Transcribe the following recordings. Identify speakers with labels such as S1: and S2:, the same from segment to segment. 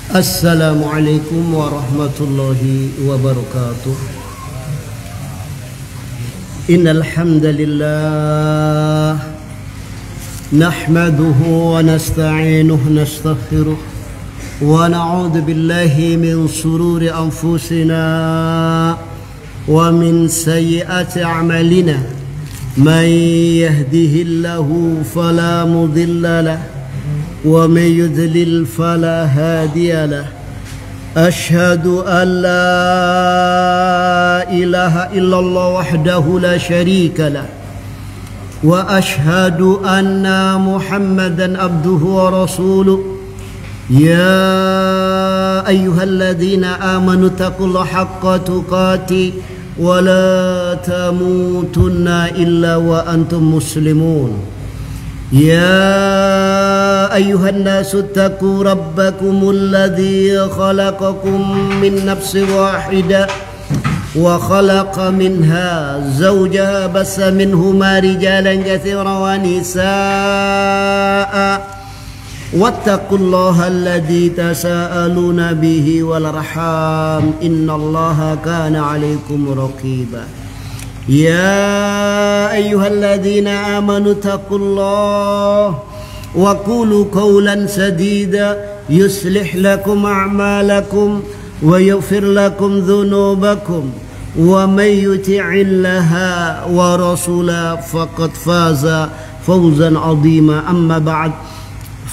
S1: Assalamualaikum warahmatullahi wabarakatuh. Innal hamdalillah nahmaduhu wa nasta'inuhu nastaghfiruh wa na'udzu billahi min shururi anfusina wa min sayyiati a'malina. Man yahdihillahu fala mudilla lahu ومن يضلل فلا هادي له أشهد أن لا إله إلا الله وحده لا شريك له وأشهد أن محمدا عبده ورسوله يا أيها الذين آمنوا اتقوا الله حق تقاته ولا تموتن إلا وأنتم مسلمون يا أيها الناس اتقوا ربكم الذي خلقكم من نفس واحدة وخلق منها زوجها بث منهما رجالا كثيرا ونساء واتقوا الله الذي تساءلون به والأرحام إن الله كان عليكم رقيبا يا أيها الذين آمنوا اتقوا الله وقولوا قولا سديدا يصلح لكم أعمالكم ويغفر لكم ذنوبكم ومن يطع الله ورسوله فقد فاز فوزا عظيما أما بعد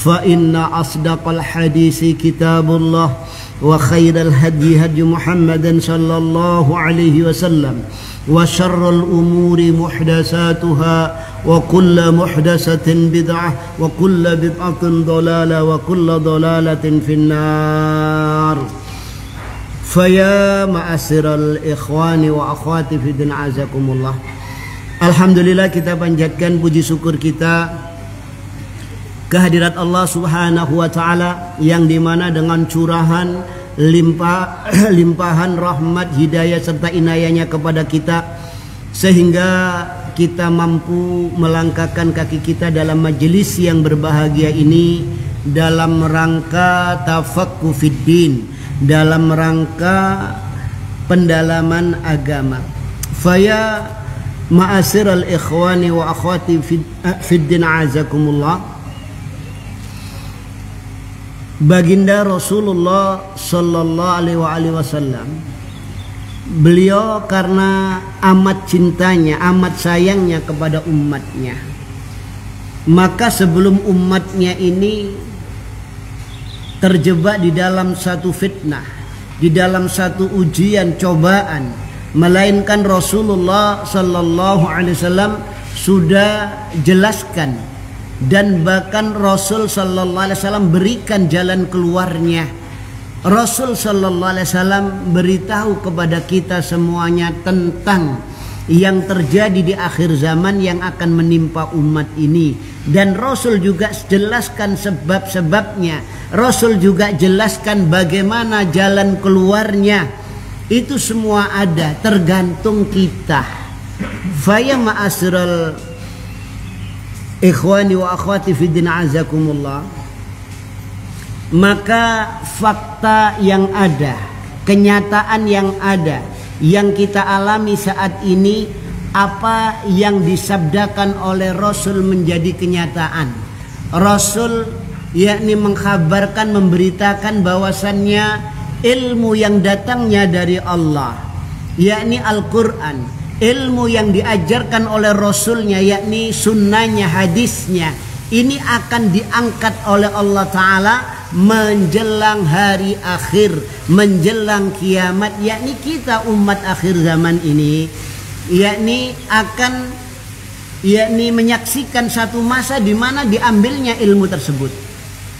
S1: فإن أصدق الحديث كتاب الله وخير الهدي هدي محمد صلى الله عليه وسلم وشر الأمور محدثاتها وكل محدثة بدعة وكل بدعة ضلالة وكل ضلالة في النار. فيا معاشر الإخوان وأخوات في الدين عزكم الله. Alhamdulillah, kita panjatkan puji syukur kita kehadirat Allah Subhanahu wa taala yang dimana dengan curahan limpahan rahmat, hidayah serta inayahnya kepada kita sehingga kita mampu melangkahkan kaki kita dalam majelis yang berbahagia ini dalam rangka tafaqquh fiddin, dalam rangka pendalaman agama. Faya ma'asyiral ikhwani wa akhwati fiddin azakumullah. Baginda Rasulullah Sallallahu Alaihi Wasallam, beliau karena amat cintanya, amat sayangnya kepada umatnya, maka sebelum umatnya ini terjebak di dalam satu fitnah, di dalam satu ujian, cobaan, melainkan Rasulullah Sallallahu Alaihi Wasallam sudah jelaskan dan bahkan Rasul Sallallahu Alaihi Wasallam berikan jalan keluarnya. Rasul Sallallahu Alaihi Wasallam beritahu kepada kita semuanya tentang yang terjadi di akhir zaman yang akan menimpa umat ini, dan Rasul juga jelaskan sebab-sebabnya. Rasul juga jelaskan bagaimana jalan keluarnya. Itu semua ada, tergantung kita. Faya ma'asyiral ikhwani wa akhwati fiddin azakumullah. Maka fakta yang ada, kenyataan yang ada, yang kita alami saat ini, apa yang disabdakan oleh Rasul menjadi kenyataan. Rasul yakni mengkhabarkan, memberitakan bahwasannya ilmu yang datangnya dari Allah, yakni Al-Quran, ilmu yang diajarkan oleh Rasulnya, yakni sunnahnya, hadisnya, ini akan diangkat oleh Allah Ta'ala menjelang hari akhir, menjelang kiamat, yakni kita umat akhir zaman ini, yakni akan menyaksikan satu masa di mana diambilnya ilmu tersebut.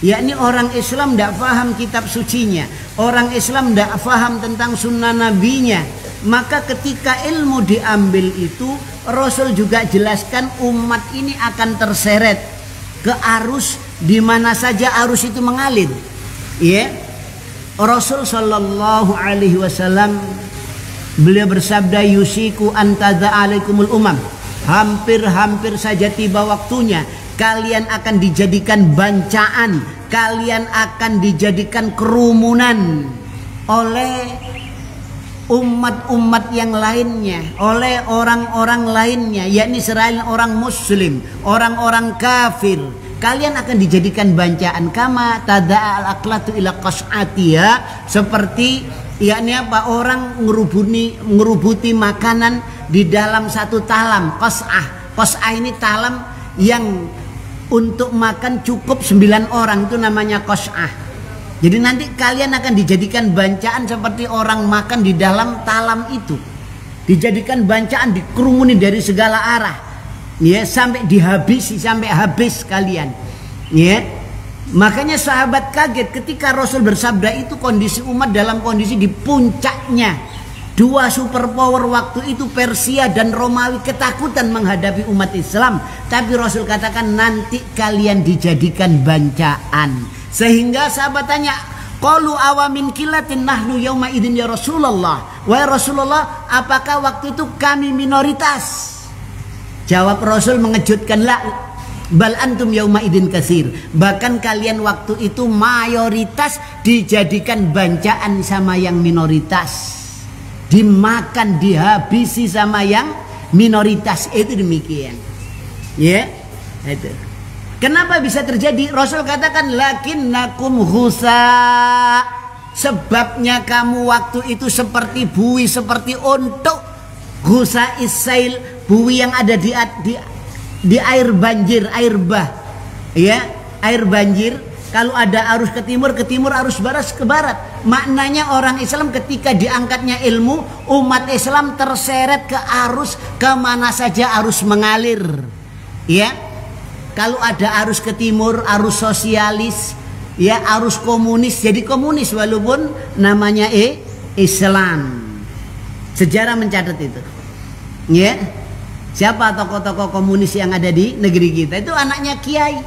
S1: Yakni orang Islam tidak paham kitab sucinya, orang Islam tidak paham tentang sunnah nabinya. Maka ketika ilmu diambil itu, Rasul juga jelaskan umat ini akan terseret ke arus di mana saja arus itu mengalir. Ya, Rasul Sallallahu Alaihi Wasallam beliau bersabda, yusiku antaza alaikumul umam. Hampir-hampir saja tiba waktunya kalian akan dijadikan bancaan, kalian akan dijadikan kerumunan oleh umat-umat yang lainnya, oleh orang-orang lainnya, yakni selain orang muslim, orang-orang kafir. Kalian akan dijadikan bancaan, kama tada'al aklatu ila qas'atiha, seperti yakni apa, orang ngerubuti makanan di dalam satu talam. Qas'ah ini talam yang untuk makan cukup 9 orang, itu namanya qas'ah. Jadi nanti kalian akan dijadikan bancaan seperti orang makan di dalam talam itu. Dijadikan bancaan, dikerumuni dari segala arah. Ya, sampai dihabisi, sampai habis kalian. Ya. Makanya sahabat kaget ketika Rasul bersabda itu, kondisi umat dalam kondisi di puncaknya. Dua superpower waktu itu, Persia dan Romawi, ketakutan menghadapi umat Islam. Tapi Rasul katakan nanti kalian dijadikan bancaan. Sehingga sahabat tanya, qalu awamin kilatin nahnu yauma idin ya Rasulullah. Wahai Rasulullah, apakah waktu itu kami minoritas? Jawab Rasul mengejutkan, la bal antum yauma idin kasir. Bahkan kalian waktu itu mayoritas dijadikan bancaan sama yang minoritas. Dimakan, dihabisi sama yang minoritas. Itu demikian. Ya, itu. Kenapa bisa terjadi? Rasul katakan lakinnakum ghusa. Sebabnya kamu waktu itu seperti buih, seperti ontok. Ghusa isail, buih yang ada di air banjir, air bah. Ya, air banjir. Kalau ada arus ke timur, arus barat ke barat. Maknanya orang Islam ketika diangkatnya ilmu, umat Islam terseret ke arus, kemana saja arus mengalir. Ya, kalau ada arus ke timur, arus sosialis, ya arus komunis, jadi komunis walaupun namanya Islam. Sejarah mencatat itu. Ya, siapa tokoh-tokoh komunis yang ada di negeri kita? Itu anaknya kiai.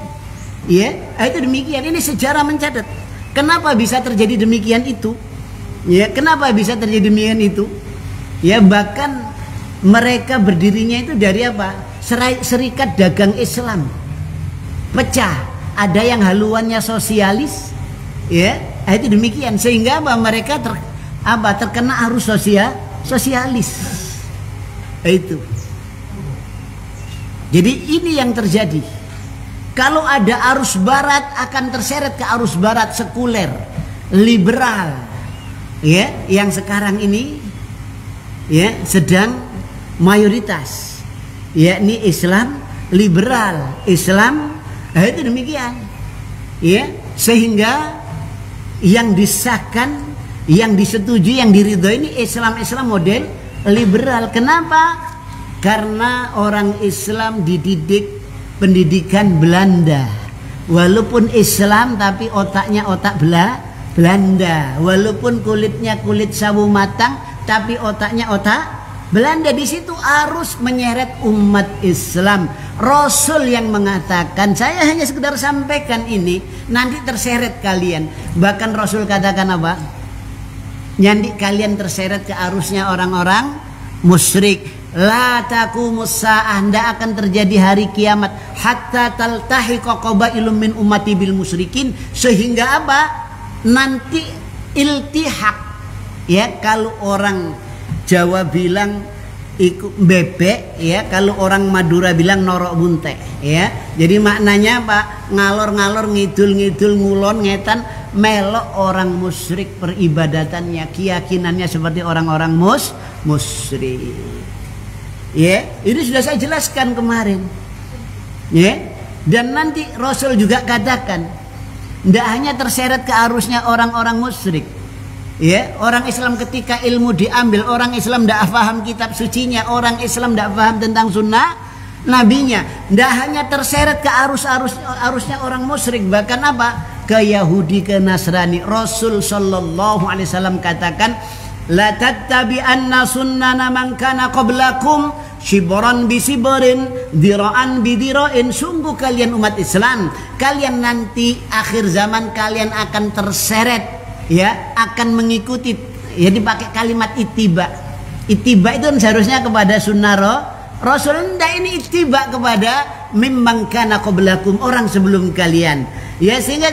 S1: Ya, itu demikian. Ini sejarah mencatat. Kenapa bisa terjadi demikian itu? Ya, kenapa bisa terjadi demikian itu? Ya, bahkan mereka berdirinya itu dari apa? Serikat Dagang Islam. Pecah. Ada yang haluannya sosialis. Ya, itu demikian. Sehingga apa? Mereka terkena arus sosialis. Itu. Jadi ini yang terjadi. Kalau ada arus barat akan terseret ke arus barat sekuler, liberal, ya, yang sekarang ini, ya, sedang mayoritas, yakni Islam liberal, Islam, itu demikian, ya, sehingga yang disahkan, yang disetujui, yang diridhoi ini Islam model liberal. Kenapa? Karena orang Islam dididik pendidikan Belanda, walaupun Islam tapi otaknya otak Belanda, walaupun kulitnya kulit sawo matang tapi otaknya otak Belanda. Di situ harus menyeret umat Islam. Rasul yang mengatakan, saya hanya sekedar sampaikan ini, nanti terseret kalian. Bahkan Rasul katakan apa? Nanti kalian terseret ke arusnya orang-orang musyrik. La taqumus saah, ndak akan terjadi hari kiamat hatta taltahiqa qabailum min ummati bil musyrikin, sehingga apa? Nanti iltihak. Ya, kalau orang Jawa bilang ikut bebek, ya, kalau orang Madura bilang norok bunte, ya. Jadi maknanya apa? Ngalor-ngalor, ngidul-ngidul, ngulon, ngetan, melok orang musyrik peribadatannya, keyakinannya seperti orang-orang musyrik. Ya, ini sudah saya jelaskan kemarin. Ya, dan nanti Rasul juga katakan, tidak hanya terseret ke arusnya orang-orang musyrik. Ya, orang Islam ketika ilmu diambil, orang Islam tidak paham kitab sucinya, orang Islam tidak paham tentang sunnah nabinya. Tidak hanya terseret ke arusnya orang musyrik, bahkan apa? Ke Yahudi, ke Nasrani. Rasul sallallahu alaihi wasallam katakan, la tattabi'anna sunnana man kana qablakum shibran bi shibrin dira'an bi dira'in. Sungguh kalian umat Islam, kalian nanti akhir zaman kalian akan terseret, ya, akan mengikuti, ya, dipakai kalimat ittiba. Ittiba itu seharusnya kepada sunnah Rasul. Ndak, ini ittiba kepada mimman kana qablakum, orang sebelum kalian. Ya, sehingga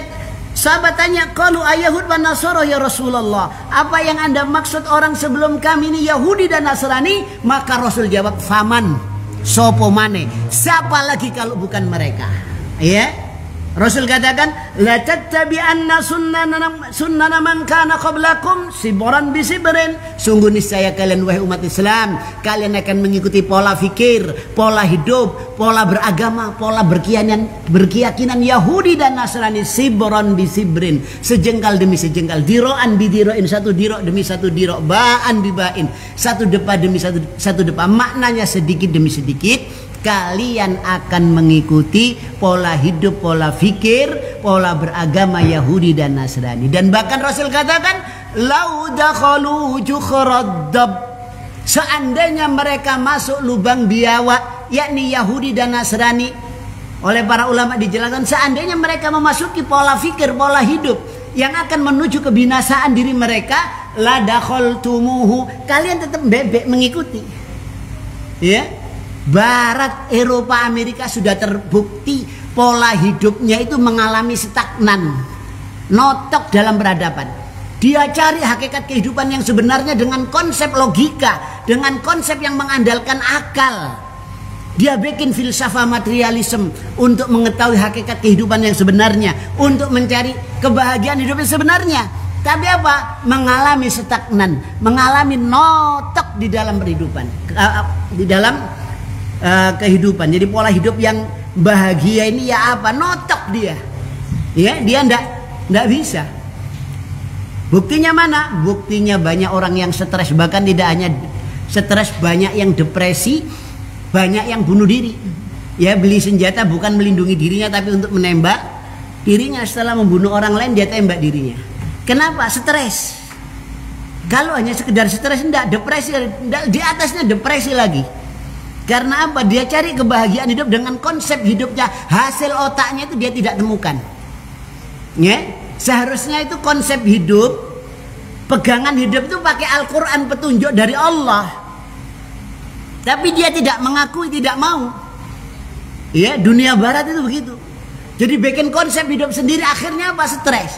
S1: Sahabat tanya, qalu ayahud wa nasara ya Rasulullah. Apa yang Anda maksud orang sebelum kami ini Yahudi dan Nasrani? Maka Rasul jawab, faman, sopo mane, siapa lagi kalau bukan mereka? Ya. Rasul katakan, la tattabi'anna sunnana man kana qablakum sibran bi sibrin. Sungguh niscaya kalian wahai umat Islam, kalian akan mengikuti pola fikir, pola hidup, pola beragama, pola berkeyakinan Yahudi dan Nasrani, sibran bi sibrin, sejengkal demi sejengkal, diro'an bi diro'in, satu diro' demi satu diro', ba'an bi ba'in, satu depa demi satu depa. Maknanya sedikit demi sedikit kalian akan mengikuti pola hidup, pola fikir, pola beragama Yahudi dan Nasrani. Dan bahkan Rasul katakan, lau dakhalu jukhraddab, seandainya mereka masuk lubang biawak, yakni Yahudi dan Nasrani. Oleh para ulama dijelaskan, seandainya mereka memasuki pola fikir, pola hidup yang akan menuju kebinasaan diri mereka, la dakhaltumuhu, kalian tetap bebek mengikuti. Ya. Barat, Eropa, Amerika sudah terbukti pola hidupnya itu mengalami stagnan, notok dalam peradaban. Dia cari hakikat kehidupan yang sebenarnya dengan konsep logika, dengan konsep yang mengandalkan akal. Dia bikin filsafat materialisme untuk mengetahui hakikat kehidupan yang sebenarnya, untuk mencari kebahagiaan hidup yang sebenarnya. Tapi apa? Mengalami stagnan, mengalami notok di dalam kehidupan, di dalam kehidupan. Jadi pola hidup yang bahagia ini ya apa? Notok dia. Ya, dia ndak bisa. Buktinya mana? Buktinya banyak orang yang stres, bahkan tidak hanya stres, banyak yang depresi, banyak yang bunuh diri. Ya, beli senjata bukan melindungi dirinya tapi untuk menembak dirinya. Setelah membunuh orang lain dia tembak dirinya. Kenapa? Stres. Kalau hanya sekedar stres enggak, depresi enggak, di atasnya depresi lagi. Karena apa? Dia cari kebahagiaan hidup dengan konsep hidupnya, hasil otaknya itu dia tidak temukan. Ya, seharusnya itu konsep hidup, pegangan hidup itu pakai Al-Quran, petunjuk dari Allah. Tapi dia tidak mengakui, tidak mau. Ya, dunia barat itu begitu. Jadi bikin konsep hidup sendiri, akhirnya apa? Stres.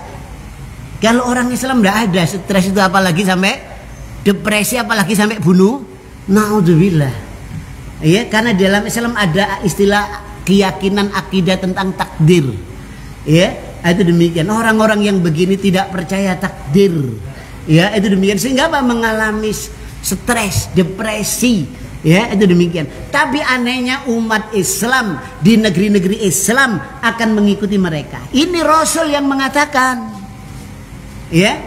S1: Kalau orang Islam tidak ada stres itu, apalagi sampai depresi, apalagi sampai bunuh. Naudzubillah. Ya, karena di dalam Islam ada istilah keyakinan akidah tentang takdir. Ya, itu demikian. Orang-orang yang begini tidak percaya takdir. Ya, itu demikian. Sehingga apa? Mengalami stres, depresi. Ya, itu demikian. Tapi anehnya umat Islam di negeri-negeri Islam akan mengikuti mereka. Ini Rasul yang mengatakan. Ya,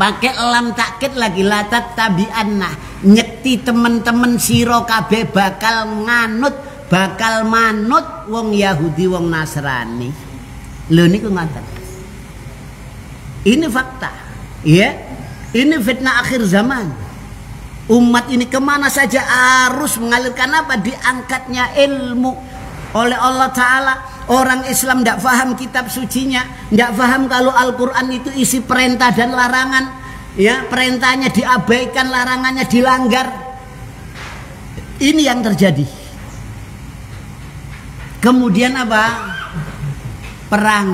S1: pakai lam takkid lagi, latat tabi'anna, nyekti temen-temen siro kabeh bakal nganut, bakal manut wong Yahudi, wong Nasrani. Lho niku ngaten. Ini fakta. Ya, ini fitnah akhir zaman. Umat ini kemana saja arus mengalirkan apa? Diangkatnya ilmu oleh Allah Ta'ala. Orang Islam tidak paham kitab sucinya, tidak paham kalau Al-Quran itu isi perintah dan larangan. Ya, perintahnya diabaikan, larangannya dilanggar. Ini yang terjadi. Kemudian apa? Perang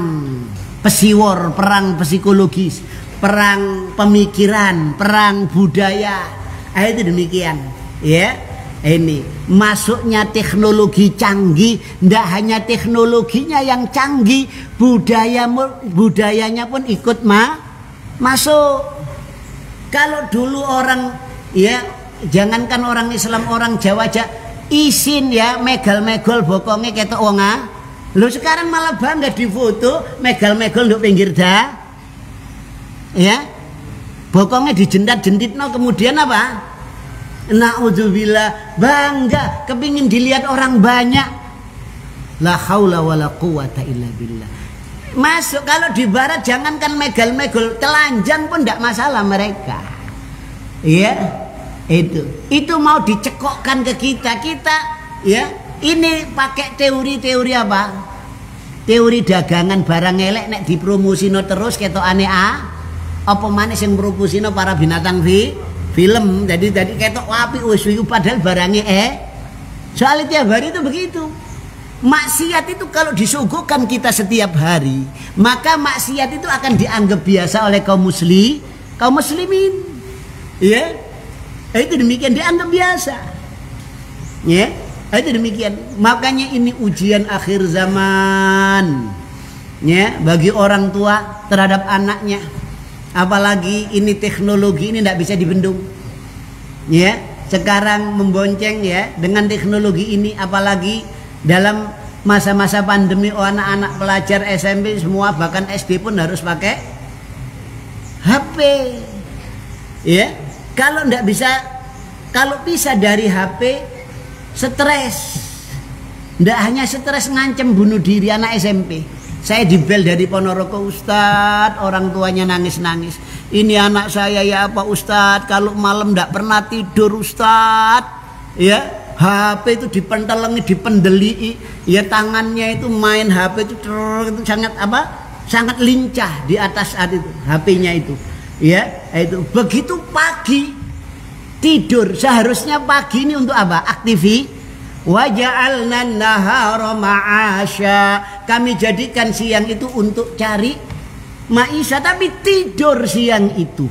S1: pesiwor, perang psikologis, perang pemikiran, perang budaya. Itu demikian. Ya, ini masuknya teknologi canggih. Tidak hanya teknologinya yang canggih, budayanya pun ikut masuk. Kalau dulu orang, ya jangankan orang Islam, orang Jawa aja isin ya megal-megol bokongnya ketok wong ah. Lu sekarang malah bangga difoto megal-megol nduk pinggir dah. Ya. Bokongnya dijendat-jenditno, kemudian apa? Na'udzubillah, bangga kepingin dilihat orang banyak. La haula wala quwata illa billah. Masuk. Kalau di barat jangankan megal-megol, telanjang pun tidak masalah mereka. Ya, itu mau dicekokkan ke kita ya. Ini pakai teori-teori apa? Teori dagangan barang elek nek dipromosino terus ketok aneh apa manis yang promosino para binatang film. Jadi ketok api wis padahal barangnya soalnya tiap hari itu begitu. Maksiat itu kalau disuguhkan kita setiap hari, maka maksiat itu akan dianggap biasa oleh kaum muslimin. Ya. Itu demikian, dianggap biasa. Ya. Itu demikian. Makanya ini ujian akhir zaman. Ya, bagi orang tua terhadap anaknya. Apalagi ini teknologi ini tidak bisa dibendung. Ya, sekarang membonceng ya dengan teknologi ini, apalagi dalam masa-masa pandemi, anak-anak pelajar SMP semua bahkan SD pun harus pakai HP. Ya, kalau tidak bisa, kalau bisa dari HP, stres. Tidak hanya stres, ngancem bunuh diri anak SMP. Saya dibel dari Ponorogo, Ustadz, orang tuanya nangis-nangis. Ini anak saya ya apa Ustadz, kalau malam tidak pernah tidur Ustadz. Ya, HP itu dipentelengi, dipendeli, ya tangannya itu main HP itu sangat apa? Sangat lincah di atas saat itu HP-nya itu. Ya, itu begitu pagi tidur, seharusnya pagi ini untuk apa? Waja'alna nahara ma'asya. Kami jadikan siang itu untuk cari ma'isya, tapi tidur siang itu.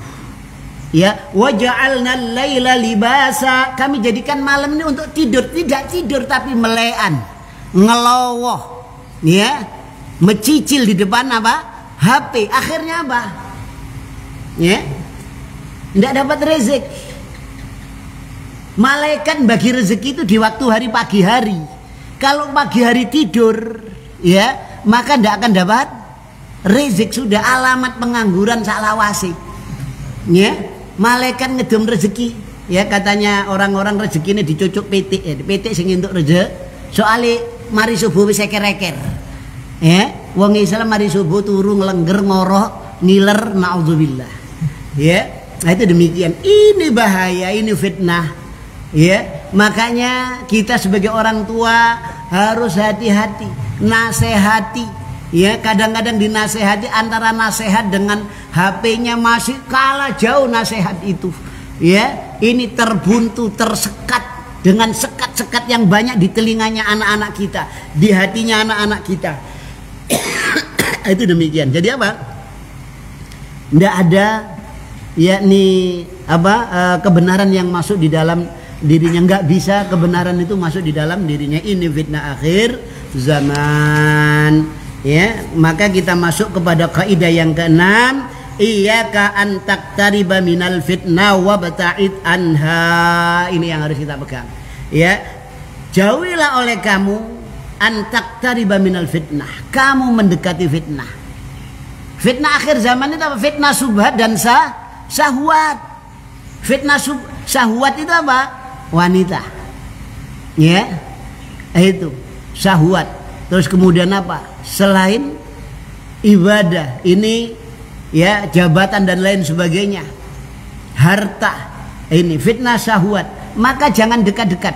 S1: Ya, waja'alna laila libasa. Kami jadikan malam ini untuk tidur, tidak tidur tapi melean, ngelowoh, ya, mecicil di depan apa? HP. Akhirnya apa? Ya, tidak dapat rezeki. Malaikat bagi rezeki itu di waktu hari pagi hari. Kalau pagi hari tidur, ya, maka tidak akan dapat rezeki. Sudah alamat pengangguran salawasi. Ya, malaikat ngedom rezeki. Ya, katanya orang-orang rezeki ini dicucuk PT. PT sing untuk rezeki. Soalnya mari subuh wis eker-eker. Ya, wong Islam mari subuh turu ngelengger ngorok ngiler naudzubillah. Ya, nah itu demikian. Ini bahaya, ini fitnah. Ya, makanya kita sebagai orang tua harus hati-hati, nasehati. Ya, kadang-kadang dinasehati antara nasihat dengan HP-nya masih kalah jauh nasihat itu. Ya, ini terbuntu, tersekat dengan sekat-sekat yang banyak di telinganya anak-anak kita, di hatinya anak-anak kita. Itu demikian. Jadi apa? Tidak ada yakni apa kebenaran yang masuk di dalam dirinya, nggak bisa kebenaran itu masuk di dalam dirinya. Ini fitnah akhir zaman. Ya, maka kita masuk kepada kaidah yang keenam, iyyaka an taqtariba minal fitnah wa bata'id anha. Ini yang harus kita pegang. Ya, jauhilah oleh kamu an taqtariba minal fitnah. Kamu mendekati fitnah. Fitnah akhir zaman itu apa? Fitnah subhat dan syahwat. Fitnah syahwat itu apa? Wanita, ya, itu syahwat. Terus kemudian apa? Selain ibadah, ini ya jabatan dan lain sebagainya, harta, ini fitnah syahwat. Maka jangan dekat-dekat.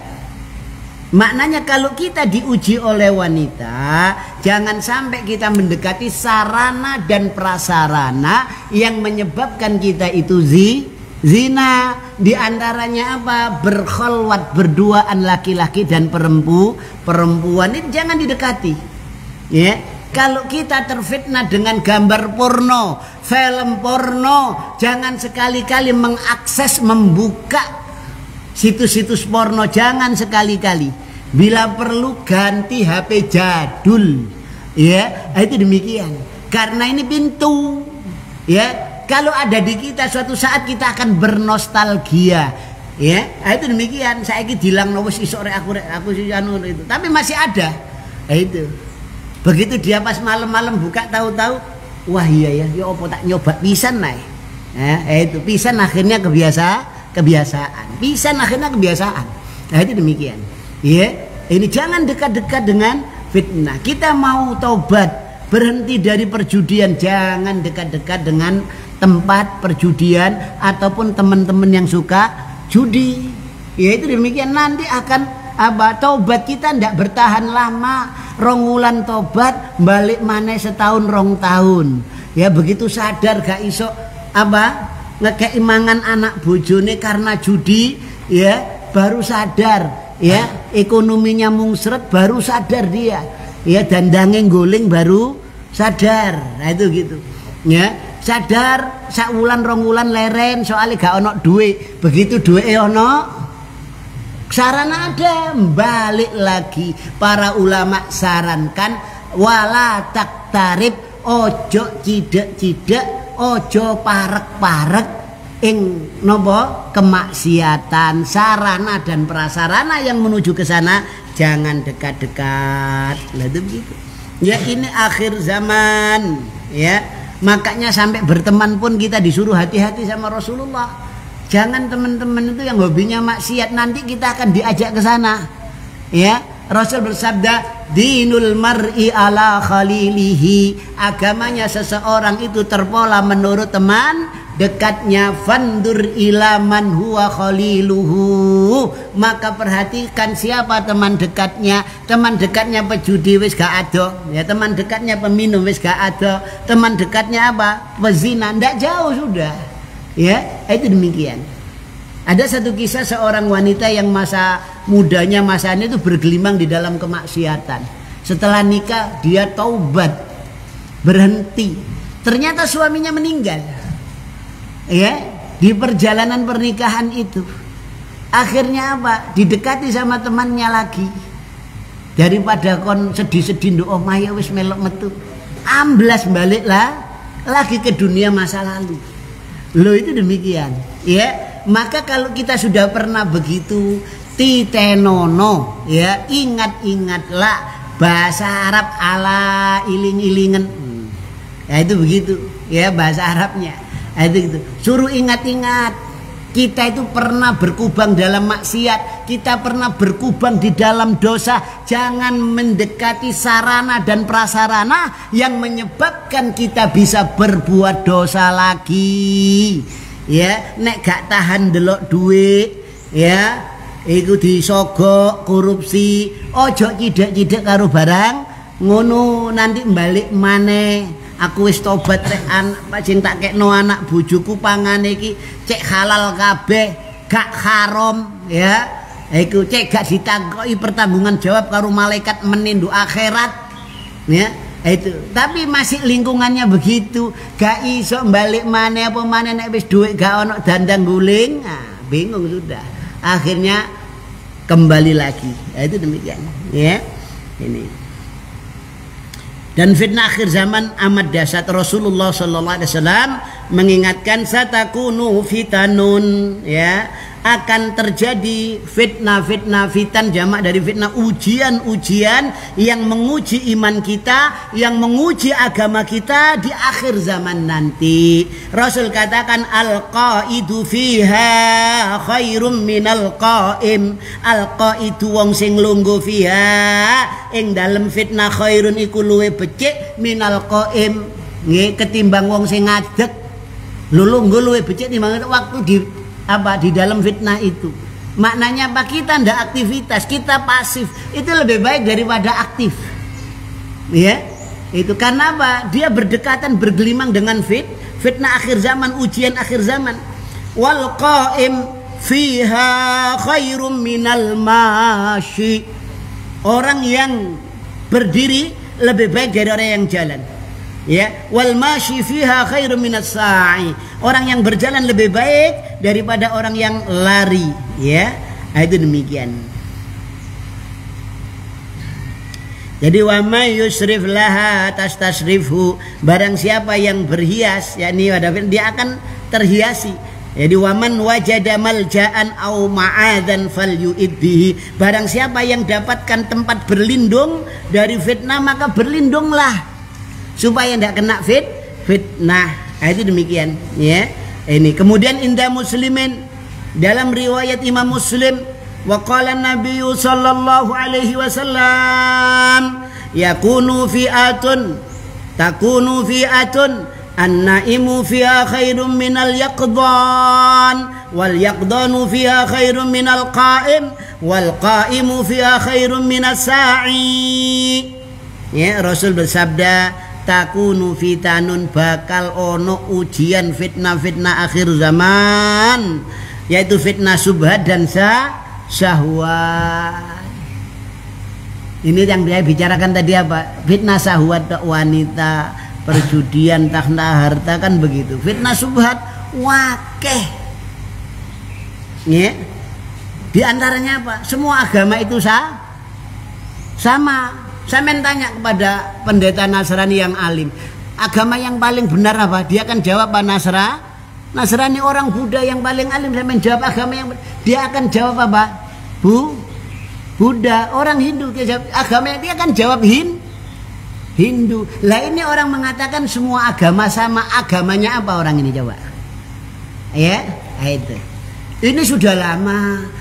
S1: Maknanya kalau kita diuji oleh wanita, jangan sampai kita mendekati sarana dan prasarana yang menyebabkan kita itu zina. Di antaranya apa? Berkholwat, berduaan laki-laki dan perempuan. Ini jangan didekati. Ya, kalau kita terfitnah dengan gambar porno, film porno, jangan sekali-kali mengakses, membuka situs-situs porno. Jangan sekali-kali. Bila perlu ganti HP jadul. Ya, itu demikian. Karena ini pintu. Ya, kalau ada di kita suatu saat kita akan bernostalgia. Ya, itu demikian. Saya dilang wis isuk rek aku si anu itu. Tapi masih ada. Itu. Begitu dia pas malam-malam buka tahu-tahu, wah iya ya opo tak nyoba pisan nae. Itu pisan akhirnya kebiasaan. Pisan akhirnya kebiasaan. Nah, itu demikian. Ya, ini jangan dekat-dekat dengan fitnah. Kita mau taubat, berhenti dari perjudian, jangan dekat-dekat dengan tempat perjudian ataupun teman-teman yang suka judi. Ya, itu demikian. Nanti akan apa? Taubat kita tidak bertahan lama. Rongulan tobat balik maneh setahun rong tahun. Ya, begitu sadar gak iso apa ngekei mangan anak bojone karena judi, ya baru sadar ya ekonominya mungsret baru sadar dia, ya dandangnya guling baru sadar. Nah itu gitu, ya sadar sakwulan rong wulan leren soalnya gak ono duit, begitu duit ono sarana ada balik lagi. Para ulama sarankan wala taktarib, ojo cidak-cidak, ojo parek-parek ing nopo kemaksiatan. Sarana dan prasarana yang menuju ke sana jangan dekat-dekat. Lah itu begitu. Ya ini akhir zaman, ya. Makanya sampai berteman pun kita disuruh hati-hati sama Rasulullah. Jangan teman-teman itu yang hobinya maksiat, nanti kita akan diajak ke sana. Ya, Rasul bersabda, dinul mar'i ala khalilihi. Agamanya seseorang itu terpola menurut teman dekatnya. Fandur ila man huwa khaliluhu. Maka perhatikan siapa teman dekatnya. Teman dekatnya pejudi wis gak ado, ya teman dekatnya peminum wis gak ado, teman dekatnya apa? Pezina, ndak jauh sudah. Ya, itu demikian. Ada satu kisah seorang wanita yang masa mudanya masanya itu bergelimang di dalam kemaksiatan. Setelah nikah dia taubat, berhenti. Ternyata suaminya meninggal. Ya, di perjalanan pernikahan itu akhirnya apa? Didekati sama temannya lagi. Daripada kon sedih-sedih nduk omah ya wis melok metu, amblas baliklah lagi ke dunia masa lalu. Loh itu demikian, ya. Maka kalau kita sudah pernah begitu, titenono, ya ingat-ingatlah bahasa Arab ala iling-ilingan. Ya itu begitu, ya bahasa Arabnya. Itu gitu. Suruh ingat-ingat. Kita itu pernah berkubang dalam maksiat, kita pernah berkubang di dalam dosa. Jangan mendekati sarana dan prasarana yang menyebabkan kita bisa berbuat dosa lagi. Ya, nek gak tahan delok duit, ya, iku disogok, korupsi, ojo cidak-cidak karo barang ngono, nanti balik maneh. Aku wis tobat rek anak sing tak kekno anak bojoku pangane iki cek halal kabeh, gak haram, ya. Iku cek gak ditakoni pertanggungan jawab karo malaikat meninduk akhirat. Ya, itu. Tapi masih lingkungannya begitu, gak iso balik maneh apa maneh nek wis dhuwit gak ono dandang guling. Nah, bingung sudah. Akhirnya kembali lagi. Nah, itu demikian, ya. Ini. Dan fitnah akhir zaman amat dahsyat. Rasulullah sallallahu alaihi wasallam mengingatkan satakunu fitanun, ya, akan terjadi fitnah-fitnah, fitan jamak dari fitnah, ujian-ujian yang menguji iman kita, yang menguji agama kita di akhir zaman nanti. Rasul katakan al-qaidu fiha khairum minal qaim. Al-qaidu wong sing lungguh fiha ing dalem fitnah khairun iku luwe becik minal qaim, nggih, ketimbang wong sing ngadeg. Lungguh luwe becik timbang waktu di dalam fitnah itu. Maknanya apa? Kita ndak aktivitas, kita pasif, itu lebih baik daripada aktif, ya. Itu karena apa? Dia berdekatan, bergelimang dengan fitnah akhir zaman, ujian akhir zaman. Wal qaim fiha khairum minal masyi. Orang yang berdiri lebih baik dari orang yang jalan. Ya, wal masyi fiha khairum minas sa'i. Orang yang berjalan lebih baik daripada orang yang lari, ya. Nah, itu demikian. Jadi wa may yusrif laha tastasrifhu. Barang siapa yang berhias, yakni dia akan terhiasi. Jadi waman wajada malja'an au ma'adan falyu'id bihi. Barang siapa yang dapatkan tempat berlindung dari fitnah, maka berlindunglah supaya tidak kena fitnah. Nah, itu demikian, ya. Ini kemudian indah muslimin dalam riwayat Imam Muslim, wa qala Nabi sallallahu alaihi wasallam yakunu fi'atun takunu fi'atun an-naimu fiha khairum minal yaqdan wal yaqdanu fiha khairum minal qa'im wal qa'imu fiha khairum minas sa'i. Ya, Rasul bersabda, takunu fitanun, bakal ono ujian fitnah-fitnah akhir zaman, yaitu fitnah subhat dan syahwat. Ini yang dia bicarakan tadi apa? Fitnah syahwat wanita, perjudian, takhta harta, kan begitu. Fitnah subhat wakeh. Ya. Di antaranya apa? Semua agama itu sama. Saya tanya kepada pendeta Nasrani yang alim, agama yang paling benar apa? Dia akan jawab apa? Nasrani. Orang Buddha yang paling alim, saya menjawab agama yang dia akan jawab apa? Buddha. Orang Hindu agama dia akan jawab Hindu. Lah ini orang mengatakan semua agama sama, agamanya apa orang ini coba? Ya, itu. Ini sudah lama.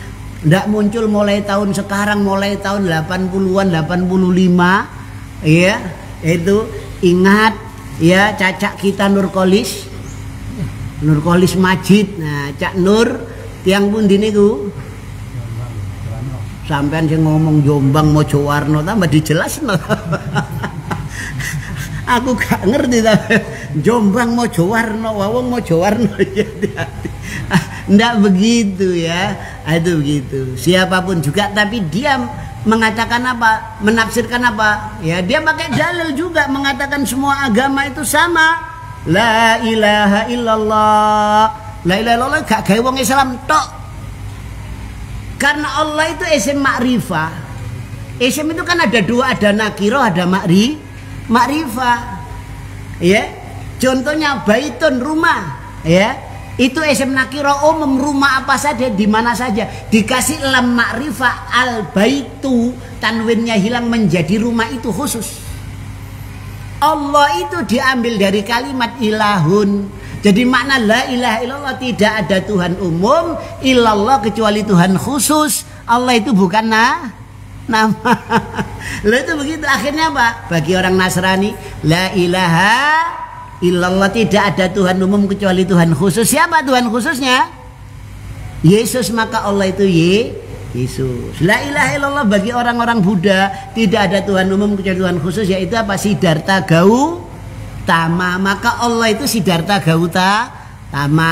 S1: Tidak muncul mulai tahun sekarang, mulai tahun 80-an, 85. Ya, itu ingat ya cacak kita Nurkolis Majid. Nah, Cak Nur tiang pundi niku? Sampean sing ngomong Jombang Mojowarno tambah dijelasno. Aku gak ngerti tapi Jombang Mojowarno, wong Mojowarno. Ndak begitu ya. Itu begitu. Siapapun juga, tapi dia mengatakan apa? Menafsirkan apa? Ya, dia pakai dalil juga mengatakan semua agama itu sama. La ilaha illallah. La ilaha illallah gak gawe wong Islam tok. Karena Allah itu isim ma'rifah. Isim itu kan ada dua, ada nakiro, ada ma'rifah. Ya. Contohnya baitun, rumah. Ya. Itu isim nakiro umum, rumah apa saja, di mana saja. Dikasih lam ma'rifah al baitu, tanwinnya hilang menjadi rumah itu khusus. Allah itu diambil dari kalimat ilahun. Jadi makna la ilaha illallah, tidak ada Tuhan umum illallah kecuali Tuhan khusus. Allah itu bukan nama. Lalu itu begitu. Akhirnya apa? Bagi orang Nasrani, la ilaha illallah, tidak ada Tuhan umum kecuali Tuhan khusus. Siapa Tuhan khususnya? Yesus, maka Allah itu Yesus. La ilaha illallah bagi orang-orang Buddha, tidak ada Tuhan umum kecuali Tuhan khusus, yaitu apa? Siddhartha Gautama. Maka Allah itu Siddhartha Gautama.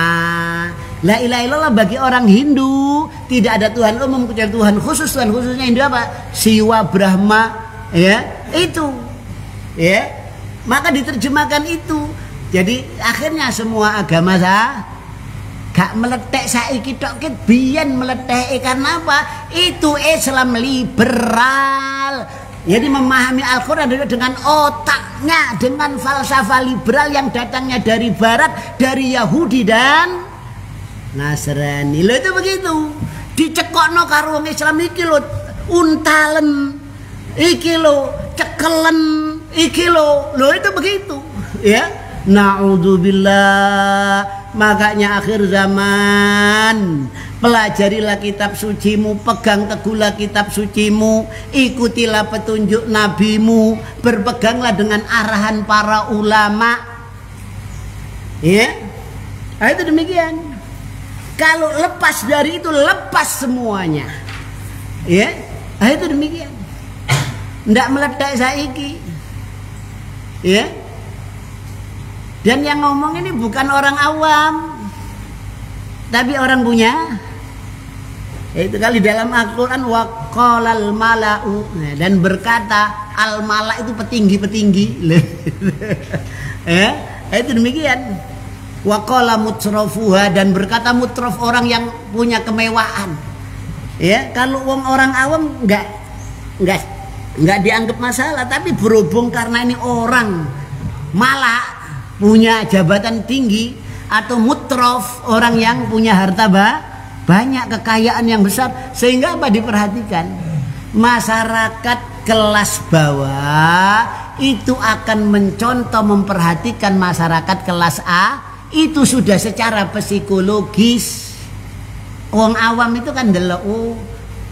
S1: La ilaha illallah bagi orang Hindu, tidak ada Tuhan umum kecuali Tuhan khusus. Tuhan khususnya Hindu apa? Siwa Brahma. Ya, itu. Ya. Maka diterjemahkan itu. Jadi akhirnya semua agama gak meletek saiki tok ket biyen meletek. Karena apa? Itu Islam liberal. Jadi memahami Al-Quran dengan otaknya, dengan falsafah liberal yang datangnya dari barat, dari Yahudi dan Nasrani. Lo itu begitu. Dicekokno karo wong Islam iki lo untalen, iki lo cekelen, iki lo itu begitu. Ya, naudzubillah. Makanya akhir zaman, pelajarilah kitab sucimu, pegang teguhlah kitab sucimu, ikutilah petunjuk nabimu, berpeganglah dengan arahan para ulama. Ya, itu demikian. Kalau lepas dari itu, lepas semuanya. Ya, itu demikian. Ndak meledak saiki. Ya. Dan yang ngomong ini bukan orang awam, tapi orang punya. Itu kali dalam Al-Quran waqalal mala'u, dan berkata al mala' itu petinggi-petinggi. Ya, itu demikian. Waqala mutrafuha, dan berkata mutraf orang yang punya kemewahan. Ya, kalau orang awam enggak dianggap masalah, tapi berhubung karena ini orang mala' punya jabatan tinggi, atau mutrof orang yang punya harta banyak, kekayaan yang besar, sehingga apa diperhatikan masyarakat kelas bawah itu akan mencontoh memperhatikan masyarakat kelas A. Itu sudah secara psikologis. Wong awam itu kan delok,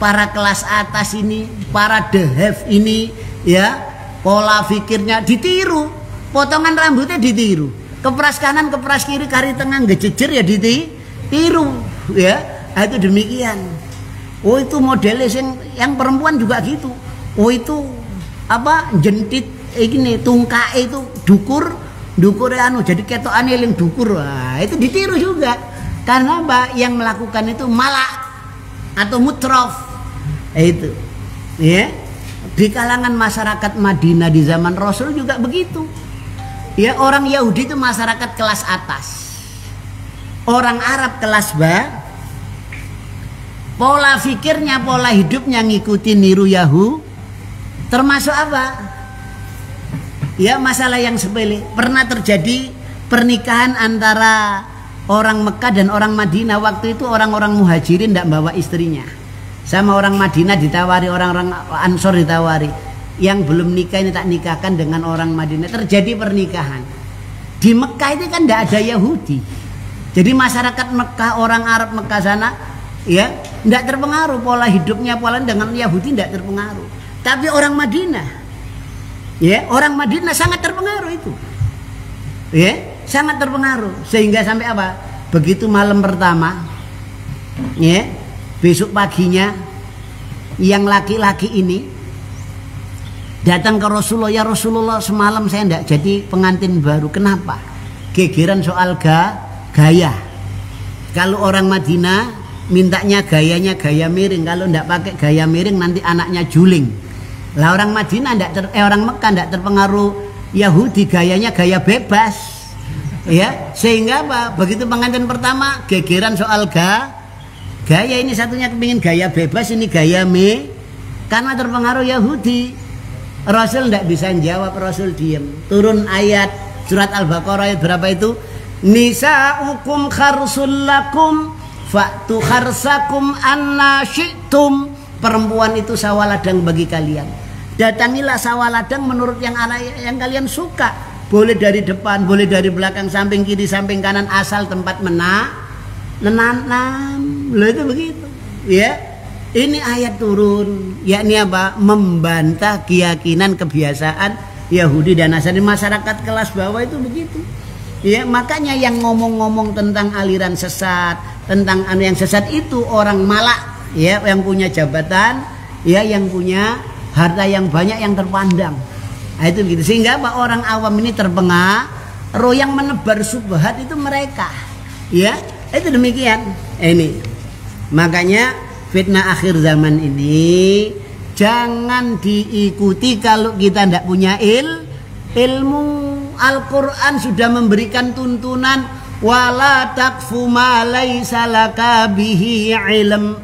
S1: para kelas atas ini, para the have ini, ya pola pikirnya ditiru. Potongan rambutnya ditiru, kepras kanan, kepras kiri, kari tengah ngejejer ya ditiru, ya. Itu demikian. Oh itu modelnya yang perempuan juga gitu. Oh itu apa jentit ini tungkae itu dukur anu jadi ketokane eling dukur. Wah, itu ditiru juga. Karena apa? Yang melakukan itu malah atau mutraf. Itu. Ya. Di kalangan masyarakat Madinah di zaman Rasul juga begitu. Ya, orang Yahudi itu masyarakat kelas atas. Orang Arab kelas bawah. Pola fikirnya, pola hidupnya ngikuti niru Yahudi. Termasuk apa? Ya, masalah yang sepele. Pernah terjadi pernikahan antara orang Mekah dan orang Madinah. Waktu itu orang-orang muhajirin tidak bawa istrinya. Sama orang Madinah ditawari, orang-orang Ansor ditawari. Yang belum nikah ini tak nikahkan dengan orang Madinah. Terjadi pernikahan. Di Mekah itu kan tidak ada Yahudi. Jadi masyarakat Mekah, orang Arab Mekah sana, ya, tidak terpengaruh pola hidupnya, pola dengan Yahudi tidak terpengaruh. Tapi orang Madinah, ya, orang Madinah sangat terpengaruh itu, ya, sangat terpengaruh. Sehingga sampai apa? Begitu malam pertama, ya, besok paginya yang laki-laki ini datang ke Rasulullah, ya Rasulullah, semalam saya tidak jadi pengantin baru. Kenapa? Gegeran soal gaya. Kalau orang Madinah mintanya gayanya gaya miring, kalau tidak pakai gaya miring nanti anaknya juling. Lah orang Madinah orang Mekah tidak terpengaruh Yahudi, gayanya gaya bebas. Ya, sehingga apa? Begitu pengantin pertama gegeran soal gaya, ini satunya kepingin gaya bebas, ini gaya karena terpengaruh Yahudi. Rasul tidak bisa jawab, Rasul diam. Turun ayat surat Al-Baqarah ayat berapa itu? Nisa'ukum kharsul lakum fa'tu kharsakum anna syi'tum. Perempuan itu sawaladang bagi kalian. Datangilah sawaladang menurut yang kalian suka. Boleh dari depan, boleh dari belakang, samping kiri, samping kanan, asal tempat menanam. Loh, itu begitu. Ya. Ini ayat turun, yakni apa? Membantah keyakinan kebiasaan Yahudi dan Nasrani. Masyarakat kelas bawah itu begitu. Ya, makanya yang ngomong-ngomong tentang aliran sesat, tentang yang sesat itu orang malak, ya, yang punya jabatan, ya, yang punya harta yang banyak, yang terpandang. Nah, itu gitu. Sehingga apa? Orang awam ini terpengaruh, yang menebar subhat itu mereka. Ya, itu demikian. Ini. Makanya fitnah akhir zaman ini jangan diikuti kalau kita tidak punya ilmu. Al-Quran sudah memberikan tuntunan, wala takfu ma laisa laka bihi ilm.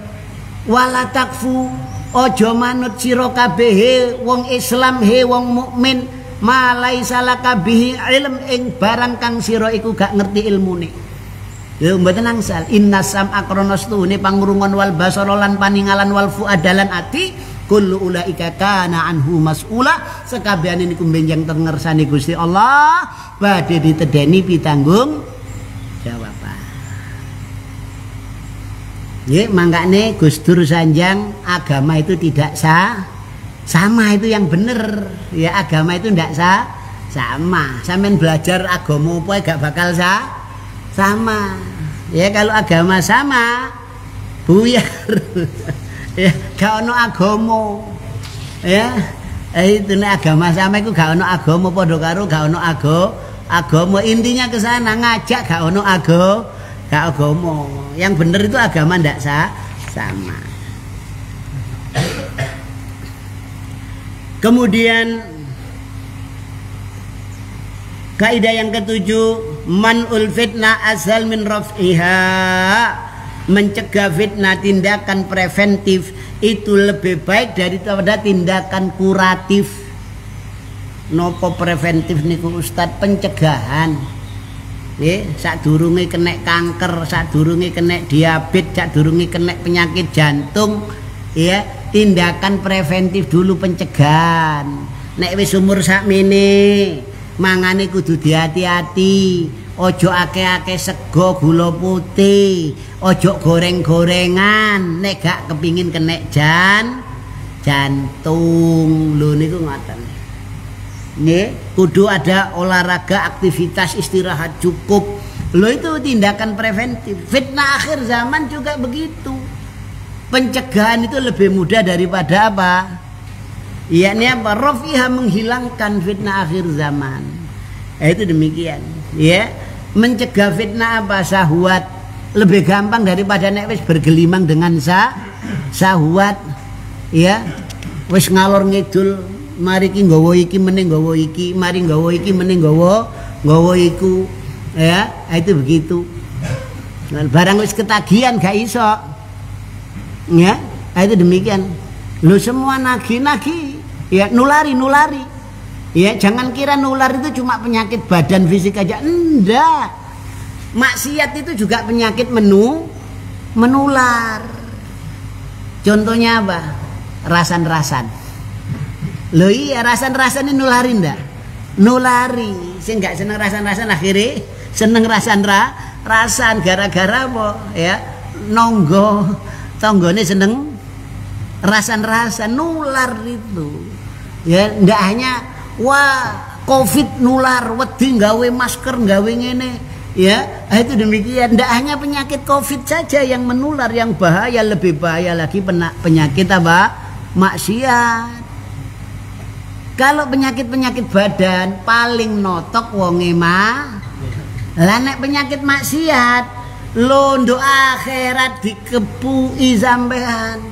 S1: Wala takfu, ojo manut sira kabeh wong Islam, wong mukmin, ma laisa laka bihi ilm, ing barang kang sira iku gak ngerti ilmune. Ya mboten angsal. Innas sam'a akronastune pangrungon wal basara lan paningalan wal fuadalan ati kullu ulaika kana anhu mas'ula. Sekabehane niku benjang tengersane Gusti Allah, badhe ditedeni pitanggung jawaban. Ya mangkane Gus Dur sanjang agama itu tidak sama, itu yang bener. Ya agama itu tidak sama. Sampeyan belajar agama apa gak bakal sama. Ya kalau agama sama buyar. Ya gak ono agama. Ya itu nek agama sama iku gak ono agama, padha karo gak ono agama. Intinya ke sana, ngajak gak ono agama. Yang bener itu agama ndak sama. Kemudian kaidah yang ketujuh, man'ul fitnah asal min raf'iha. Mencegah fitnah, tindakan preventif itu lebih baik daripada tindakan kuratif. Nopo preventif niku Ustaz? Pencegahan. Sadurunge kena kanker, sadurunge kena diabetes, sadurunge kena penyakit jantung, ya, tindakan preventif dulu, pencegahan. Nek wis umur sakmene, mangane kudu hati-hati. Ojo akeh-akeh sego gula putih, ojo goreng-gorengan, nek gak kepingin kena jantung. Lho niku ngoten. Nggih, kudu ada olahraga, aktivitas, istirahat cukup. Lho itu tindakan preventif. Fitnah akhir zaman juga begitu. Pencegahan itu lebih mudah daripada apa? Yakni apa? Rafiha, menghilangkan fitnah akhir zaman. Itu demikian, ya. Mencegah fitnah apa? Syahwat, lebih gampang daripada nek wis bergelimang dengan syahwat ya, wis ngalor ngidul, mari ki nggawa iki meneh nggawa iki, mari nggawa iki meneh nggawa iku ya, itu begitu. Barang wis ketagihan gak iso ya, itu demikian. Lu semua nagih ya, nulari ya, jangan kira nular itu cuma penyakit badan fisik aja, enggak. Maksiat itu juga penyakit menular. Contohnya apa? Rasan-rasan. Loh iya, rasan-rasan ini nulari ndak? Nulari. Sing gak seneng rasan-rasan akhirnya seneng rasan gara-gara apa? Ya, nonggo tonggone seneng rasan-rasan, nular itu. Ya, ndak hanya wah Covid nular, wedi gawe masker, gawe ngene. Ya, itu demikian. Tidak hanya penyakit Covid saja yang menular, yang bahaya, lebih bahaya lagi penyakit apa? Maksiat. Kalau penyakit-penyakit badan paling notok wonge mah. Lah nek penyakit maksiat, londo akhirat dikepui sampean.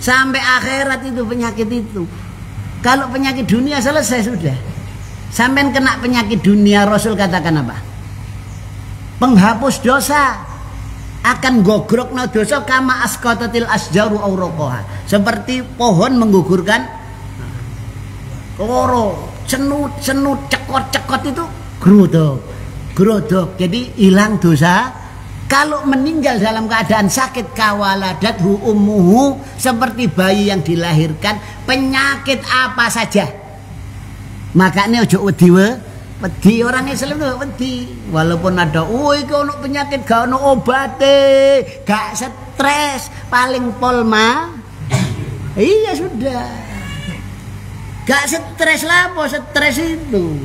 S1: Sampai akhirat itu penyakit itu. Kalau penyakit dunia selesai sudah. Sampean kena penyakit dunia, Rasul katakan apa? Penghapus dosa, akan gogrokno dosa kama asqatatil asjaru aurokoha, seperti pohon menggugurkan koro, cenut cekot itu grodok, jadi hilang dosa. Kalau meninggal dalam keadaan sakit, kawaladathu ummuhu, seperti bayi yang dilahirkan, penyakit apa saja, makanya ojo wedi orang Islam itu wedi, walaupun ada iki ono penyakit gak ono obate, gak stres, paling polma iya sudah gak stres lah, apa stres itu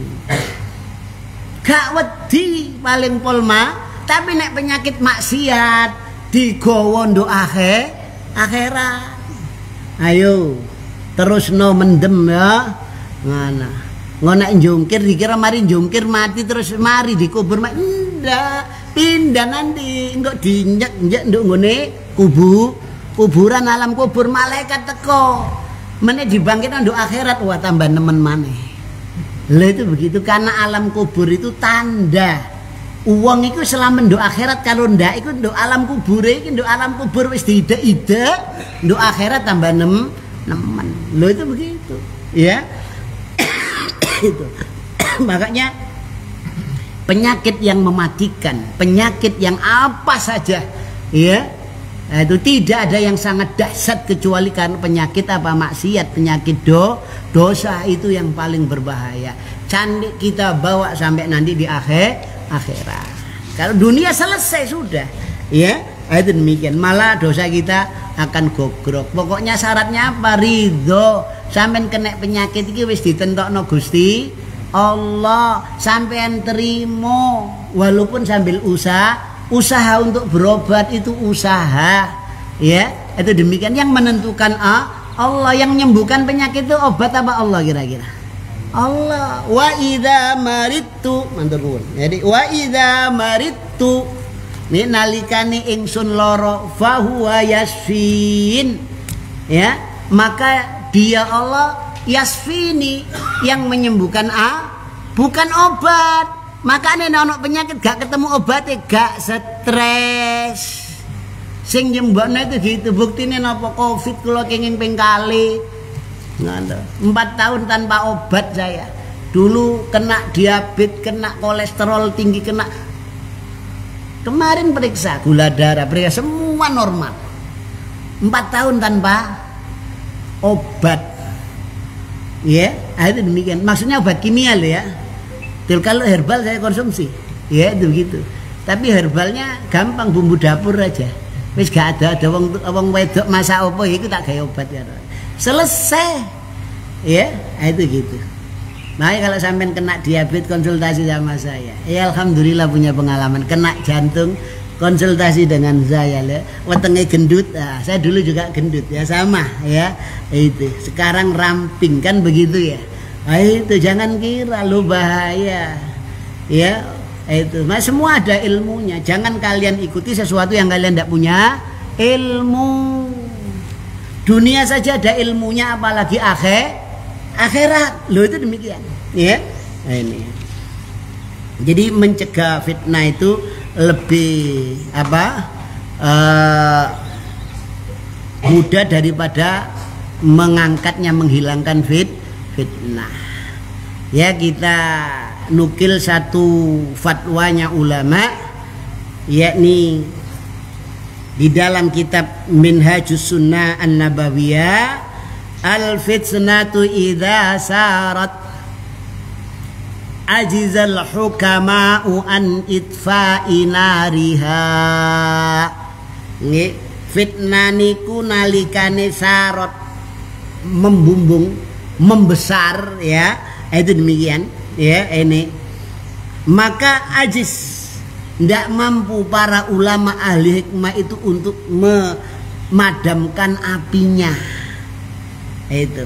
S1: gak wedi, paling polma. Tapi nek penyakit maksiat digowo nduk akhirat, ayo terus no mendem ya ngana. Ngonak jungkir dikira mari jungkir mati terus mari dikubur, ndak, pindah nanti engko diinjek-injek nduk nggone kuburan, alam kubur, malaikat teko meneh dibangkitkan nduk akhirat, wah tambah nemen maneh. Lah itu begitu, karena alam kubur itu tanda uang itu selama nduk akhirat, kalau ndak iku nduk alam kubur iki, nduk alam kubur wis diide-ide, nduk akhirat tambah nemen. Lo itu begitu ya. Itu makanya penyakit yang mematikan, penyakit yang apa saja ya, itu tidak ada yang sangat dahsyat kecuali karena penyakit apa? Maksiat, penyakit dosa itu yang paling berbahaya. Candik kita bawa sampai nanti di akhirat. Kalau dunia selesai sudah ya, itu demikian. Malah dosa kita akan gogrok. Pokoknya syaratnya apa? Ridho. Sampean kena penyakit iki wis ditentokno Gusti Allah, sampean terima walaupun sambil usaha untuk berobat itu usaha ya, itu demikian. Yang menentukan Allah, yang menyembuhkan penyakit itu obat apa Allah kira-kira? Allah. Wa idza maridtu, mantur nuwun. Jadi wa idza maridtu, ni nalikane ingsun lara fa huwa yasfin ya, maka Dia Allah yasfini, yang menyembuhkan bukan obat. Makanya ono penyakit gak ketemu obatnya, gak stres. Sing nyembuhna itu gitu. Buktine napa Covid kula kenging ping kali. 4 tahun tanpa obat saya. Dulu kena diabetes, kena kolesterol tinggi, kena. Kemarin periksa gula darah, periksa semua normal. 4 tahun tanpa obat ya, itu demikian. Maksudnya obat kimia loh ya. Kalau herbal saya konsumsi ya, itu begitu. Tapi herbalnya gampang, bumbu dapur aja wis gak ada wong wedok masak apa itu tak gawe obat ya, selesai ya, itu gitu. Makanya kalau sampean kena diabetes konsultasi sama saya ya, alhamdulillah punya pengalaman. Kena jantung konsultasi dengan saya, wetenge gendut. Saya dulu juga gendut ya, sama ya. Itu sekarang ramping kan begitu ya. Itu jangan kira lu bahaya ya. Itu, nah, semua ada ilmunya. Jangan kalian ikuti sesuatu yang kalian tidak punya ilmu. Dunia saja ada ilmunya, apalagi akhirat. Loh, itu demikian. Ya, nah, ini. Jadi mencegah fitnah itu lebih mudah daripada mengangkatnya, menghilangkan fitnah. Ya, kita nukil satu fatwanya ulama, yakni di dalam kitab Minhajus Sunnah An-Nabawiyah, al-fitnatu idza sarat ajizal hukama'u an itfa'i nariha. Nggih, fitnah niku nalikane sarot, membumbung, membesar, ya, itu demikian, ya, ini. Maka ajiz, tidak mampu para ulama ahli hikmah itu untuk memadamkan apinya. Itu.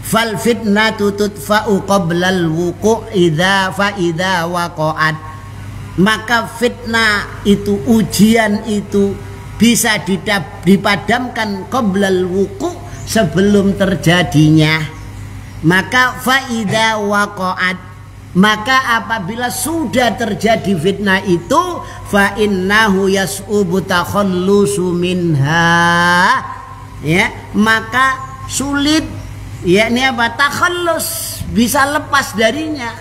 S1: Fal fitnatu tudfa'u qablal wuqu' idza fa idza waqa'at. Maka fitnah itu, ujian itu bisa dipadamkan qablal wuqu', sebelum terjadinya. Maka fa idza waqa'at, maka apabila sudah terjadi fitnah itu, fa innahu yas'ubu takhallusu minha, ya, maka sulit, ya, ini takhallus, bisa lepas darinya,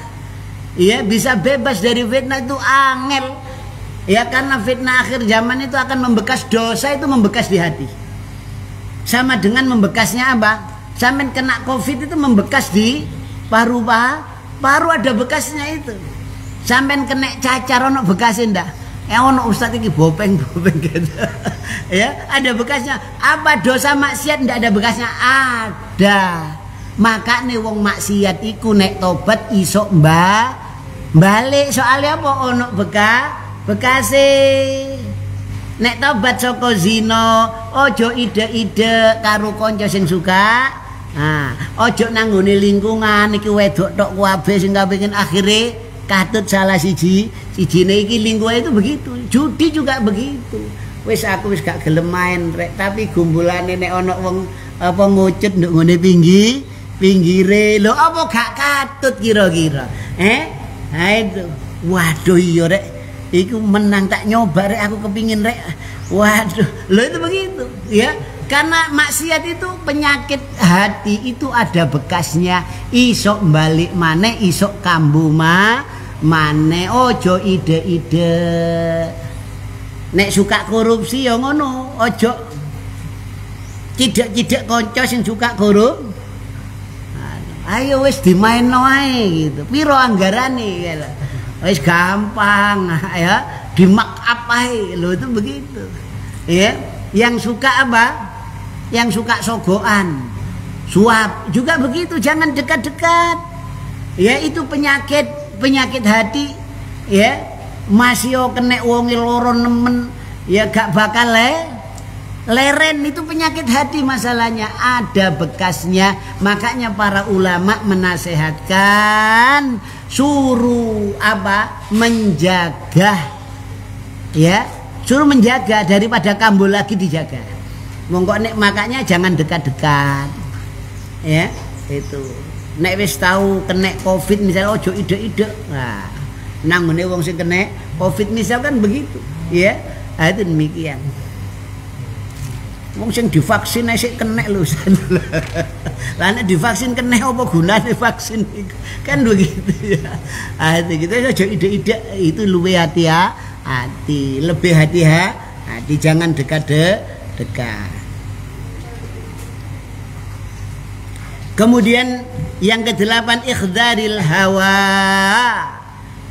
S1: ya, bisa bebas dari fitnah itu angel, ya, karena fitnah akhir zaman itu akan membekas, dosa itu membekas di hati, sama dengan membekasnya sampai kena covid itu membekas di paru ada bekasnya itu. Sampean kena cacar ono bekasnya ndak? Ono ustaz iki bopeng gitu. Ya, ada bekasnya. Apa dosa maksiat ndak ada bekasnya? Ada. Makane wong maksiat iku nek tobat iso balik, soalnya apa? Ono bekase. Nek tobat saka zina, ojo ide-ide karo kanca sing suka. Nah, ojo nanggone lingkungan iki wedok tok kabeh sing kepengin akhire katut salah sijine iki lingkungan itu begitu. Judi juga begitu. Wis aku wis gak gelem main rek, tapi gumbulane nek ana wong ngucut nduk ngene pinggire. Lho apa gak katut kira-kira? Nah itu. Waduh iya rek. Iku menang tak nyoba rek, aku kepingin rek. Waduh, lho itu begitu, ya. Karena maksiat itu penyakit hati itu ada bekasnya, isok balik maneh, isok kambu maneh. Ojo ide-ide. Nek suka korupsi ya ngono, ojo tidak kanca sing suka korup. Ayo wis dimainno ae gitu. Piro anggarane gitu. Wis gampang ya, di mark up ae. Lho itu begitu. Ya, yang suka yang suka sogoan, suap juga begitu, jangan dekat-dekat. Ya, itu penyakit hati, ya. Masih kena wongi loro nemen, ya gak bakal leren, itu penyakit hati masalahnya, ada bekasnya. Makanya para ulama menasehatkan suruh menjaga, ya, suruh menjaga daripada kambuh lagi dijaga. Monggo nek makanya jangan dekat-dekat, ya, itu. Nek wis tahu kena covid misalnya ojo ide-ide. Nah, nanggone wong sing kena covid misalkan begitu, ya. Nah, itu demikian. Wong sing divaksin sik kena lho. Lah nek divaksin kena apa gunane vaksin itu? Kan begitu ya. Ah itu kita aja ide-ide, itu luwe hati-hati, lebih hati-hati, jangan dekat. Kemudian yang ke-8 ikhdharil hawa,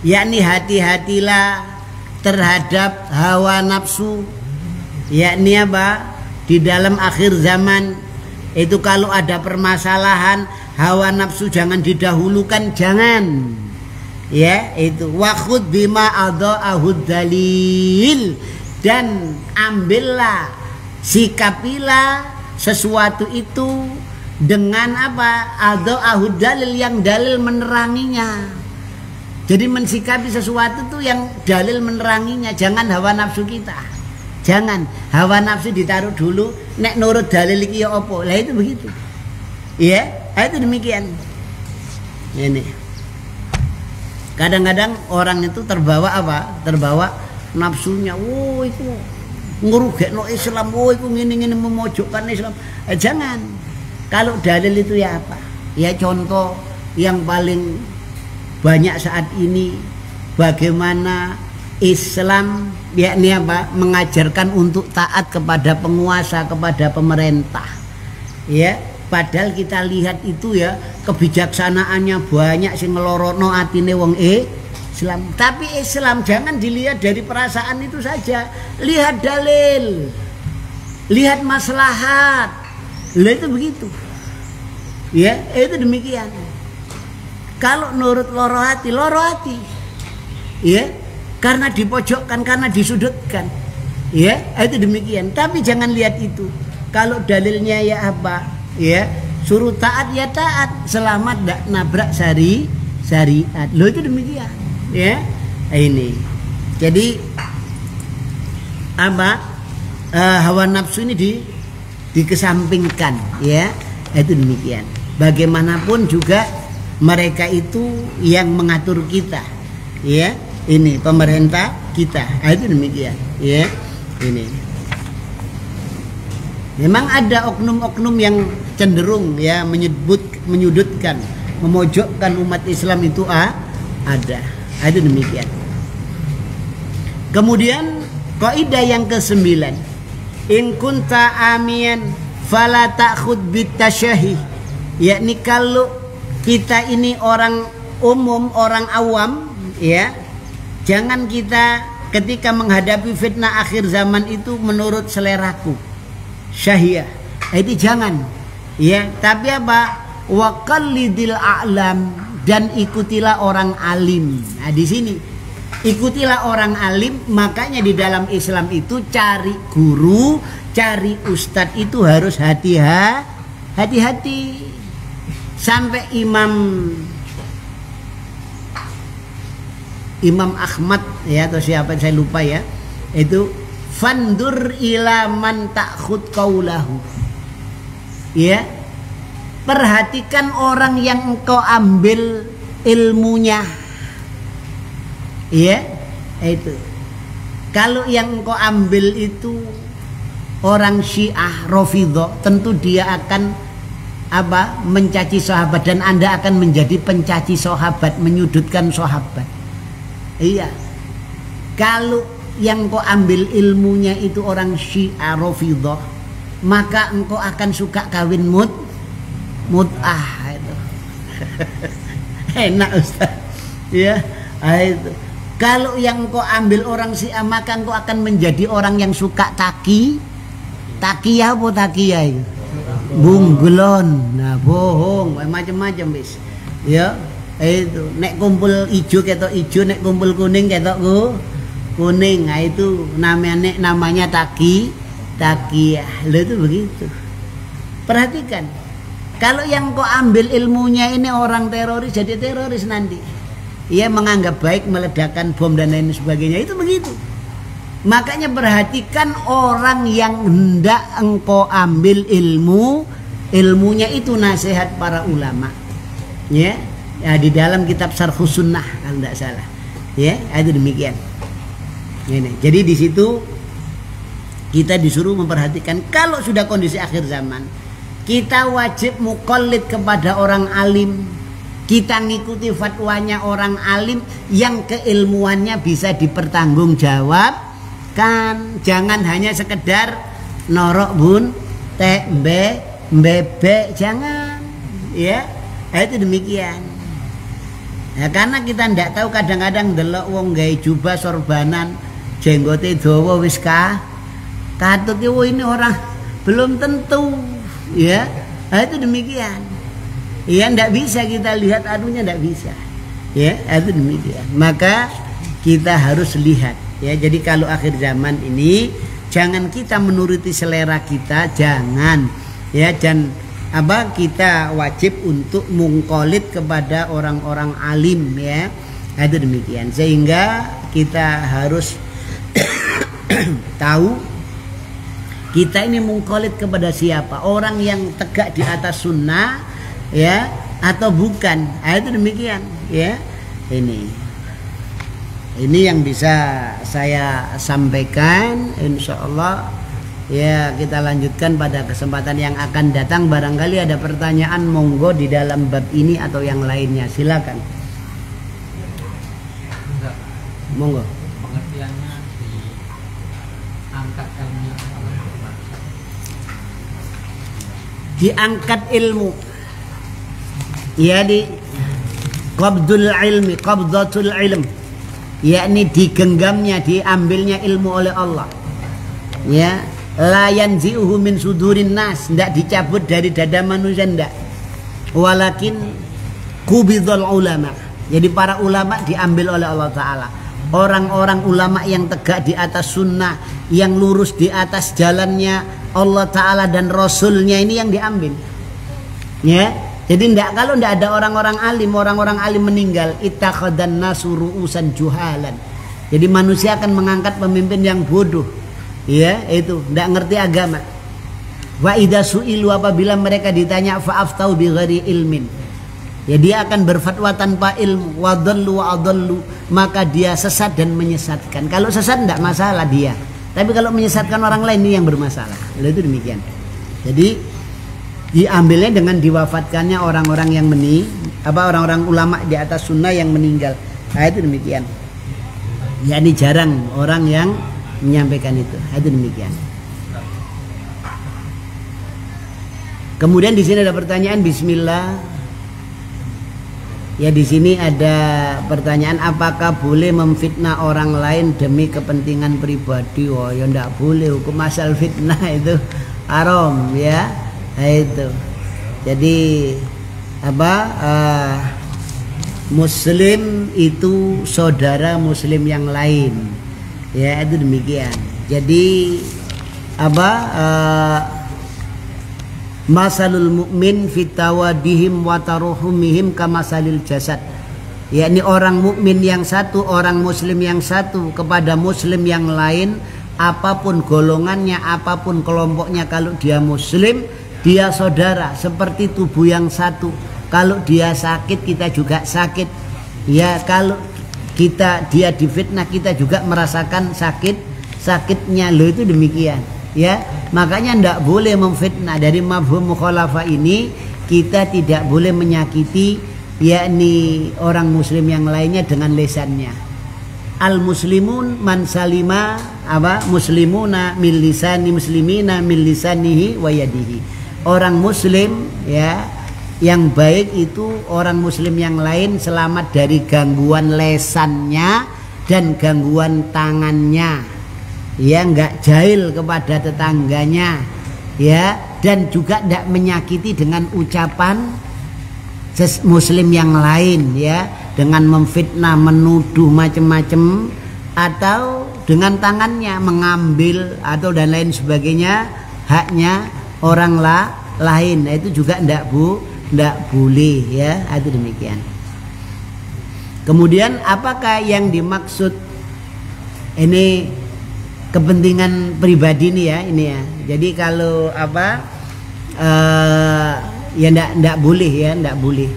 S1: yakni hati-hatilah terhadap hawa nafsu. Yakni di dalam akhir zaman itu kalau ada permasalahan hawa nafsu jangan didahulukan, jangan. Ya, itu wakhud bima adha'ahud dalil, dan ambillah, sikapilah sesuatu itu dengan adha'ahud dalil, yang dalil meneranginya. Jadi mensikapi sesuatu tuh yang dalil meneranginya, jangan hawa nafsu kita. Jangan hawa nafsu ditaruh dulu, nek nurut dalil iki ya apa. Lah itu begitu. Iya, itu demikian. Ini. Kadang-kadang orang itu terbawa apa? Terbawa nafsunya. Oh, itu ngerugekno Islam, oh itu ngene-ngene memojokkan Islam. Jangan. Kalau dalil itu ya apa? Ya contoh yang paling banyak saat ini bagaimana Islam yakni apa? Mengajarkan untuk taat kepada penguasa, kepada pemerintah. Ya, padahal kita lihat itu ya kebijaksanaannya banyak sing ngelorono atine wong Islam. Tapi Islam jangan dilihat dari perasaan itu saja. Lihat dalil. Lihat maslahat. Lah itu begitu. Ya, itu demikian. Kalau nurut loro hati. Ya, karena dipojokkan, karena disudutkan. Ya, itu demikian. Tapi jangan lihat itu. Kalau dalilnya ya apa? Ya, suruh taat ya taat, selamat tidak nabrak syariat. Loh itu demikian. Ya, ini. Jadi apa? Hawa nafsu ini dikesampingkan, ya. Itu demikian. Bagaimanapun juga mereka itu yang mengatur kita, ya. Ini pemerintah kita. Itu demikian, ya. Ini. Memang ada oknum-oknum yang cenderung ya menyudutkan, memojokkan umat Islam itu ada. Itu demikian. Kemudian kaidah yang ke-9, in kunta amiyan fala ta'khud bitasyahi, yakni kalau kita ini orang umum, orang awam, ya, jangan kita ketika menghadapi fitnah akhir zaman itu menurut seleraku, syahiyah, itu jangan, ya. Tapi apa? Wa qallidil a'lam, dan ikutilah orang alim. Nah, di sini ikutilah orang alim. Makanya di dalam Islam itu cari guru, cari ustadz itu harus hati-hati. Sampai Imam Ahmad ya, atau siapa saya lupa ya, itu fandur ila man ta'khud qaulahu, ya, perhatikan orang yang engkau ambil ilmunya, ya. Itu kalau yang engkau ambil itu orang Syiah Rafidhah, tentu dia akan apa? Mencaci sahabat, dan Anda akan menjadi pencaci sahabat, menyudutkan sahabat. Iya. Kalau yang engkau ambil ilmunya itu orang Syiah Rafidhah, maka engkau akan suka kawin mut'ah itu. Enak Ustaz. Ya, itu. Kalau yang engkau ambil orang Syiah, maka engkau akan menjadi orang yang suka takiyah apa takiyah itu? Bunglon. Nah, bohong, macam-macam bis. Ya, itu. Nek kumpul ijo ketok ijo, nek kumpul kuning ketok kuning. Nah, itu namanya takiyah. Lo itu begitu. Perhatikan. Kalau yang kau ambil ilmunya ini orang teroris, jadi teroris nanti. Ia menganggap baik meledakkan bom dan lain sebagainya. Itu begitu. Makanya perhatikan orang yang hendak engkau ambil ilmunya itu nasihat para ulama. Ya, di dalam kitab Syarhus Sunnah kalau tidak salah. Ya, itu demikian. Ini. Jadi di situ kita disuruh memperhatikan kalau sudah kondisi akhir zaman, kita wajib muqallid kepada orang alim. Kita ngikuti fatwanya orang alim yang keilmuannya bisa dipertanggungjawabkan. Jangan hanya sekedar norok bebek, jangan, ya. Itu demikian. Nah, karena kita ndak tahu, kadang-kadang delok wong gawe jubah sorbanan, jenggote dawa wis katut ini orang belum tentu, ya. Nah, itu demikian. Ya, ndak bisa kita lihat anunya, ndak bisa. Ya, itu demikian. Maka kita harus lihat. Ya, jadi kalau akhir zaman ini jangan kita menuruti selera kita, jangan. Ya, dan kita wajib untuk mungkolid kepada orang-orang alim, ya. Itu demikian, sehingga kita harus tahu kita ini mungkolid kepada siapa, orang yang tegak di atas sunnah ya atau bukan. Itu demikian ya. Ini yang bisa saya sampaikan, insyaallah. Ya, kita lanjutkan pada kesempatan yang akan datang. Barangkali ada pertanyaan, monggo di dalam bab ini atau yang lainnya, silakan. Monggo.
S2: Pengertiannya diangkat ilmu.
S1: Diangkat ilmu. Ya, di qabdul ilmi, qabdatul ilm. Yakni digenggamnya, diambilnya ilmu oleh Allah. Ya, la yanzi'uhu min sudurin nas, tidak dicabut dari dada manusia, tidak. Walakin kubidul ulama. Jadi para ulama diambil oleh Allah Ta'ala. Orang-orang ulama yang tegak di atas sunnah, yang lurus di atas jalannya Allah Ta'ala dan Rasulnya, ini yang diambil. Ya, jadi kalau tidak ada orang-orang alim meninggal, ittakhadhan nasu ru'usan juhalan. Jadi manusia akan mengangkat pemimpin yang bodoh. Ya, itu tidak ngerti agama. Wa idza su'ilu, apabila mereka ditanya, fa'aftau bi ghairi ilmin. Ya, dia akan berfatwa tanpa ilmu. Wa dhallu wa adallu, maka dia sesat dan menyesatkan. Kalau sesat tidak masalah dia, tapi kalau menyesatkan orang lain ini yang bermasalah. Itu demikian. Jadi diambilnya dengan diwafatkannya orang-orang yang orang-orang ulama di atas sunnah yang meninggal. Itu demikian. Ya, ini jarang orang yang menyampaikan itu. Itu demikian. Kemudian di sini ada pertanyaan, bismillah. Ya, di sini ada pertanyaan, apakah boleh memfitnah orang lain demi kepentingan pribadi? Oh, ya enggak boleh, hukum asal fitnah itu haram ya. Itu. Jadi muslim itu saudara muslim yang lain. Ya, itu demikian. Jadi masalul mukmin fitawadihim wa taruhumihim kamasalil jasad. Yakni orang mukmin yang satu, orang muslim yang satu kepada muslim yang lain, apapun golongannya, apapun kelompoknya, kalau dia muslim, dia saudara, seperti tubuh yang satu. Kalau dia sakit, kita juga sakit. Ya, kalau dia difitnah, kita juga merasakan sakitnya. Loh, itu demikian. Ya, makanya tidak boleh memfitnah. Dari mafhum mukhalafah ini kita tidak boleh menyakiti yakni orang muslim yang lainnya dengan lisannya. Al muslimun man salima muslimuna min lisani muslimina min lisanihi wa yadihi. Orang muslim ya yang baik itu orang muslim yang lain selamat dari gangguan lesannya dan gangguan tangannya. Ya, enggak jahil kepada tetangganya, ya, dan juga tidak menyakiti dengan ucapan muslim yang lain, ya, dengan memfitnah, menuduh macam-macam, atau dengan tangannya mengambil atau dan lain sebagainya haknya orang lain. Nah, itu juga tidak boleh, ya. Itu demikian. Kemudian apakah yang dimaksud ini kepentingan pribadi ini ya. Jadi kalau ya ndak boleh, ya, ndak boleh,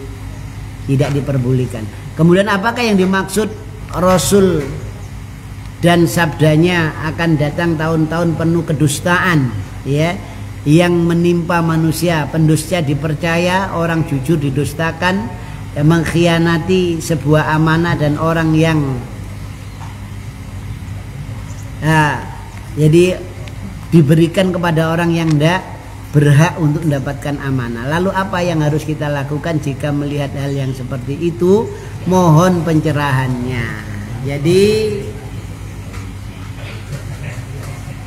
S1: tidak diperbolehkan. Kemudian apakah yang dimaksud Rasul dan sabdanya akan datang tahun-tahun penuh kedustaan, ya, yang menimpa manusia, pendusta dipercaya, orang jujur didustakan, mengkhianati sebuah amanah, dan orang yang jadi diberikan kepada orang yang tidak berhak untuk mendapatkan amanah. Lalu apa yang harus kita lakukan jika melihat hal yang seperti itu? Mohon pencerahannya. Jadi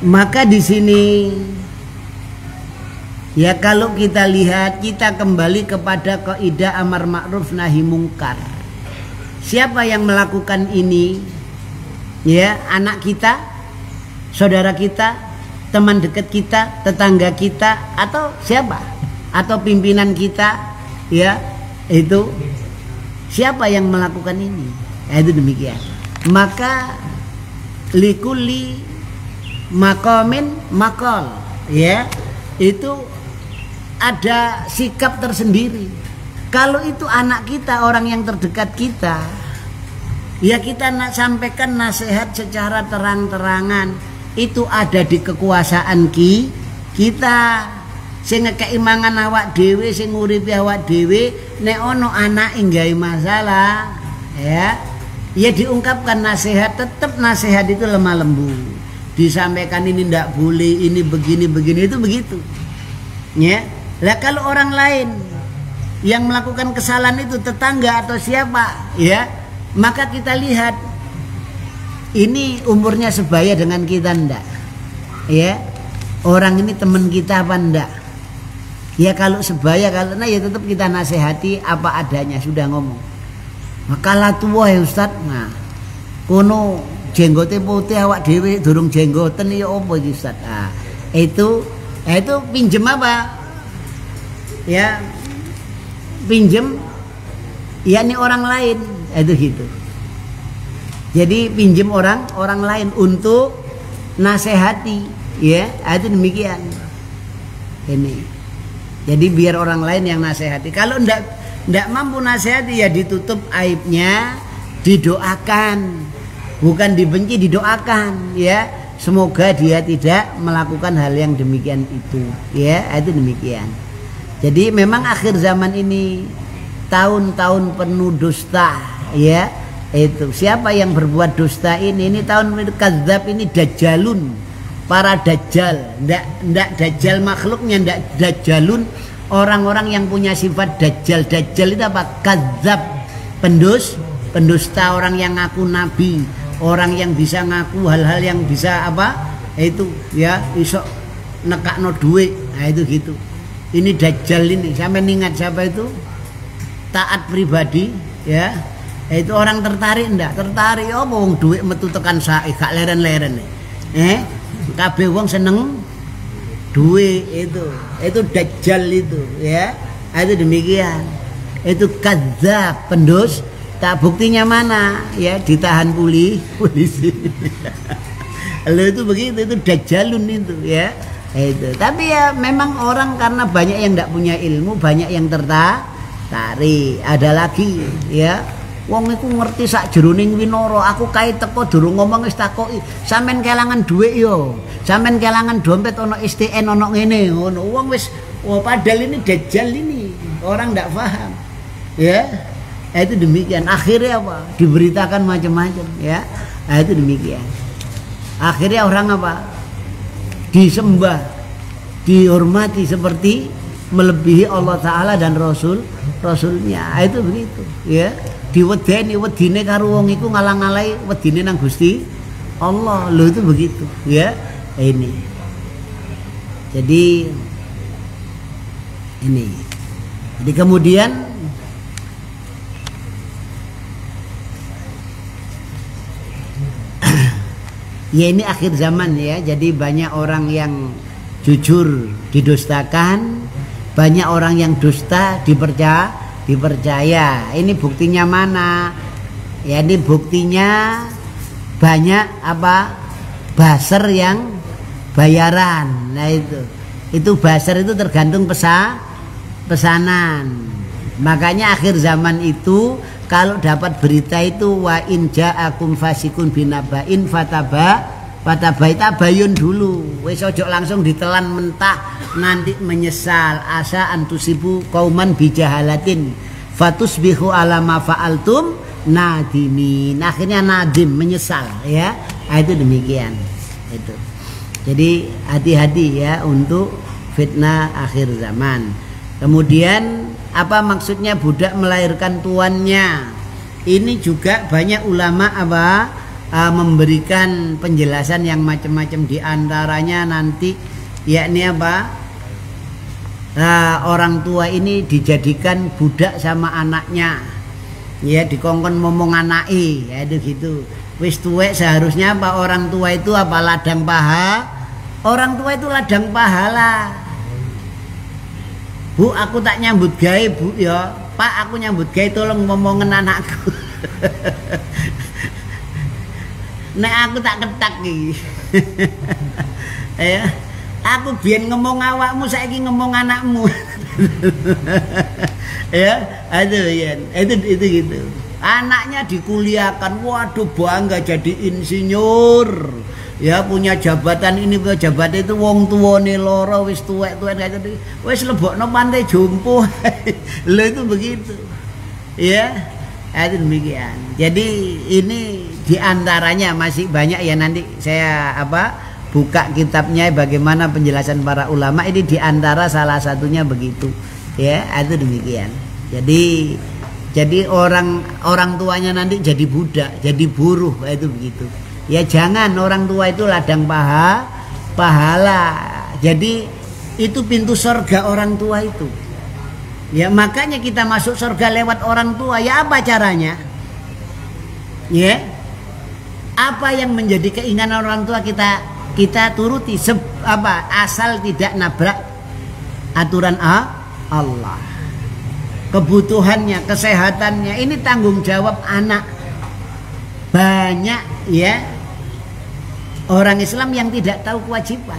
S1: maka di sini ya, kalau kita lihat, kita kembali kepada kaidah amar ma'ruf nahi mungkar. Siapa yang melakukan ini? Ya, anak kita, saudara kita, teman dekat kita, tetangga kita, atau siapa? Atau pimpinan kita, ya, itu siapa yang melakukan ini? Itu demikian. Maka likuli maqamin maqal, ya, itu ada sikap tersendiri. Kalau itu anak kita, orang yang terdekat kita, ya kita nak sampaikan nasihat secara terang-terangan. Itu ada di kekuasaan kita. Sing ngekeki mangan awak dhewe, sing nguripi awak dhewe, nek ono anak gawe masalah, ya diungkapkan nasihat, tetap nasihat itu lemah lembut. Disampaikan ini ndak boleh, ini begini itu begitu. Ya. Lah kalau orang lain yang melakukan kesalahan itu tetangga atau siapa, ya, maka kita lihat ini umurnya sebaya dengan kita ndak? Ya. Orang ini teman kita apa ndak? Ya kalau sebaya, kalau ya tetap kita nasihati apa adanya, sudah ngomong. Makalah tua ya Ustaz, nah kono jenggote putih awak dhewe durung jenggoten ya apa iki Ustaz? Ah, itu pinjem apa? Ya pinjem yakni orang lain, itu gitu. Jadi pinjem orang lain untuk nasihati, ya, itu demikian. Ini. Jadi biar orang lain yang nasihati. Kalau ndak mampu nasihati ya ditutup aibnya, didoakan. Bukan dibenci, didoakan, ya. Semoga dia tidak melakukan hal yang demikian itu, ya. Itu demikian. Jadi memang akhir zaman ini tahun-tahun penuh dusta, ya. Itu siapa yang berbuat dusta ini tahun kadzab ini dajjalun. Para dajjal, ndak dajjal makhluknya, ndak dajjalun orang-orang yang punya sifat dajjal. Dajjal itu apa? Kadzab, pendusta, orang yang ngaku nabi, orang yang bisa ngaku hal-hal yang bisa apa? Itu ya, iso nekakno duit. Nah itu gitu. Ini dajjal ini. Sampai ingat siapa itu? Taat pribadi, ya. Itu orang tertarik ndak? Tertarik apa wong duit metu tekan sae, gak leren-leren. Kabeh wong seneng duit itu dajjal itu, ya. Itu demikian. Itu kadzab, tak buktinya mana, ya, ditahan polisi. Lalu itu begitu, itu dajjalun itu, ya. Itu. Tapi ya memang orang karena banyak yang tidak punya ilmu, banyak yang tertarik. Ada lagi, ya. Wong iku ngerti sak jeroning winara, aku kae teko durung ngomong wis takoki, sampean kelangan dhuwit yo, sampean kelangan dompet ono STN ono ngene, ngono. Wong wis padahal ini dajjal ini, orang ndak paham. Ya. Itu demikian. Akhirnya apa? Diberitakan macam-macam, ya. Itu demikian. Akhirnya orang apa? Disembah, dihormati seperti melebihi Allah Ta'ala dan Rasulnya. Itu begitu, ya. Wedine karo wong iku ngalang-alai wedine nang Gusti Allah. Lho itu begitu, ya. Ini. Jadi kemudian ya ini akhir zaman, ya. Jadi banyak orang yang jujur didustakan, banyak orang yang dusta dipercaya. Ini buktinya mana? Ya ini buktinya banyak apa? Buzzer yang bayaran. Nah itu buzzer itu tergantung pesanan. Makanya akhir zaman itu kalau dapat berita itu wa in ja'akum fasikun binaba'in fatabayun dulu. Wis ojo langsung ditelan mentah, nanti menyesal. Asa antusibu kauman bijahalatin fatusbihu ala ma fa'altum nadimin. Akhirnya nadim, menyesal, ya. Itu demikian. Itu. Jadi hati-hati, ya, untuk fitnah akhir zaman. Kemudian apa maksudnya budak melahirkan tuannya? Ini juga banyak ulama memberikan penjelasan yang macam-macam, di antaranya nanti yakni orang tua ini dijadikan budak sama anaknya, ya, dikongkon ngomong anake, ya itu gitu. Wis tuwek seharusnya orang tua itu ladang paha. Orang tua itu ladang pahala. Bu, aku tak nyambut gawe, Bu, ya. Pak, aku nyambut gawe, tolong ngomongin anakku. Nek aku tak ketak iki. Ya, aku biyen ngomong awakmu, saiki ngomong anakmu. Ya, aduh ya, itu gitu. Anaknya dikuliahkan, waduh bangga jadi insinyur. Ya punya jabatan ini, jabatan itu, wong tuwane loro wis tuwek-tuwek kayak gitu. Wis lebokno pantai jompo. Lho itu begitu. Ya, itu demikian. Jadi ini diantaranya masih banyak ya, nanti saya buka kitabnya bagaimana penjelasan para ulama, ini diantara salah satunya begitu. Ya, itu demikian. Jadi orang tuanya nanti jadi budak, jadi buruh, itu begitu. Ya jangan, orang tua itu ladang pahala. Jadi itu pintu surga orang tua itu. Ya makanya kita masuk surga lewat orang tua. Ya apa caranya? Ya, apa yang menjadi keinginan orang tua kita turuti, asal tidak nabrak aturan Allah. Kebutuhannya, kesehatannya, ini tanggung jawab anak. Banyak ya orang Islam yang tidak tahu kewajiban.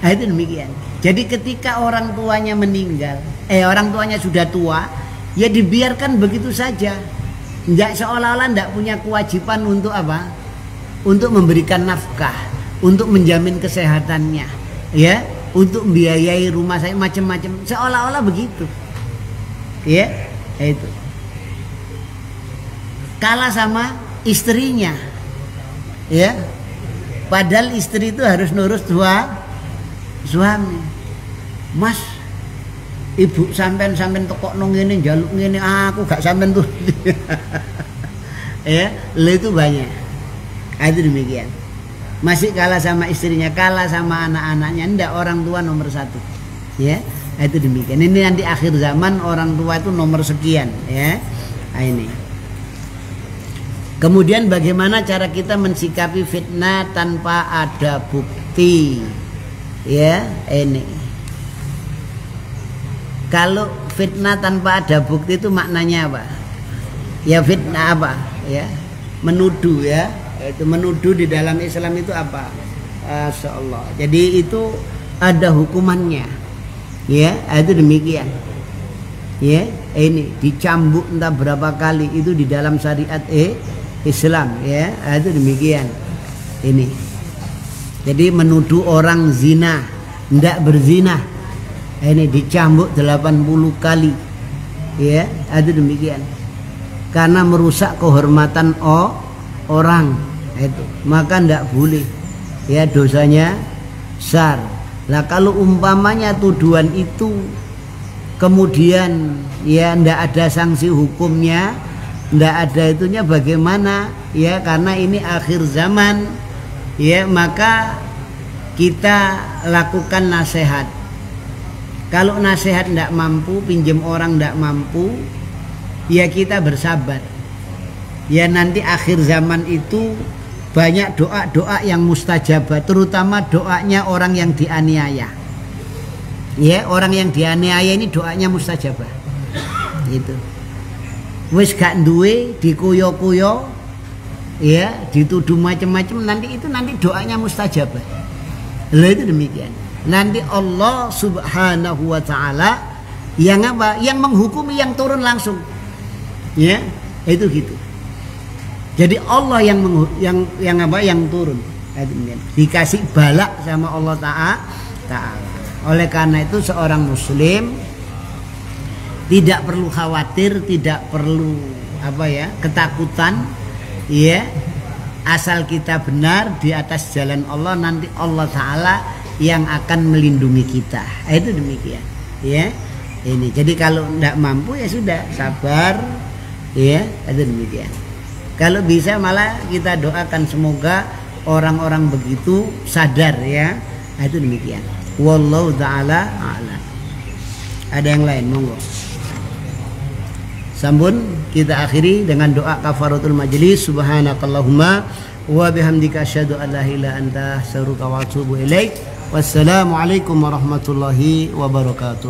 S1: Nah, itu demikian. Jadi ketika orang tuanya meninggal, orang tuanya sudah tua, ya dibiarkan begitu saja. Enggak, seolah-olah enggak punya kewajiban untuk untuk memberikan nafkah, untuk menjamin kesehatannya, ya, untuk membiayai rumah saya, macam-macam, seolah-olah begitu. Ya, itu. Kalah sama istrinya. Ya. Padahal istri itu harus nurut suami. Mas, ibu sampean tekokno ngene, njaluk ngene, aku gak sampean tuh. Ya, itu banyak. Itu demikian. Masih kalah sama istrinya, kalah sama anak-anaknya. Ndak, orang tua nomor satu. Ya, itu demikian. Ini nanti akhir zaman orang tua itu nomor sekian, ya. Nah, ini. Kemudian bagaimana cara kita mensikapi fitnah tanpa ada bukti? Ya, ini. Kalau fitnah tanpa ada bukti itu maknanya apa? Ya fitnah apa? Ya, menuduh ya. Itu menuduh di dalam Islam itu apa? Masyaallah. Jadi itu ada hukumannya. Ya, itu demikian. Ya, ini dicambuk entah berapa kali itu di dalam syariat Islam, ya, itu demikian. Ini. Jadi menuduh orang zina, tidak berzina. Ini dicambuk 80 kali. Ya, itu demikian. Karena merusak kehormatan orang, itu. Maka tidak boleh. Ya, dosanya besar. Lah kalau umpamanya tuduhan itu kemudian ya tidak ada sanksi hukumnya, tidak ada itunya, bagaimana? Ya, karena ini akhir zaman, ya, maka kita lakukan nasihat. Kalau nasihat tidak mampu, pinjam orang tidak mampu, ya kita bersabar. Ya nanti akhir zaman itu banyak doa-doa yang mustajabah, terutama doanya orang yang dianiaya. Ya, orang yang dianiaya ini doanya mustajabah. Itu. Wis gak duwe, dikuyo-kuyo, ya, dituduh macam-macam, nanti doanya mustajabah. Lah itu demikian. Nanti Allah Subhanahu wa taala yang Yang menghukumi, yang turun langsung. Ya, itu gitu. Jadi Allah yang turun. Dikasih balak sama Allah Ta'ala. Oleh karena itu seorang muslim tidak perlu khawatir, tidak perlu ketakutan, ya. Asal kita benar di atas jalan Allah, nanti Allah Ta'ala yang akan melindungi kita. Itu demikian, ya. Ini. Jadi kalau tidak mampu ya sudah, sabar, ya. Itu demikian. Kalau bisa malah kita doakan semoga orang-orang begitu sadar, ya. Itu demikian. Wallahu ta'ala a'lam. Ada yang lain, monggo. Sambun, kita akhiri dengan doa kafaratul majlis. Subhanakallahumma wa bihamdika asyhadu an la ilaha illa anta astaghfiruka wa atubu ilaik. Wassalamualaikum warahmatullahi wabarakatuh.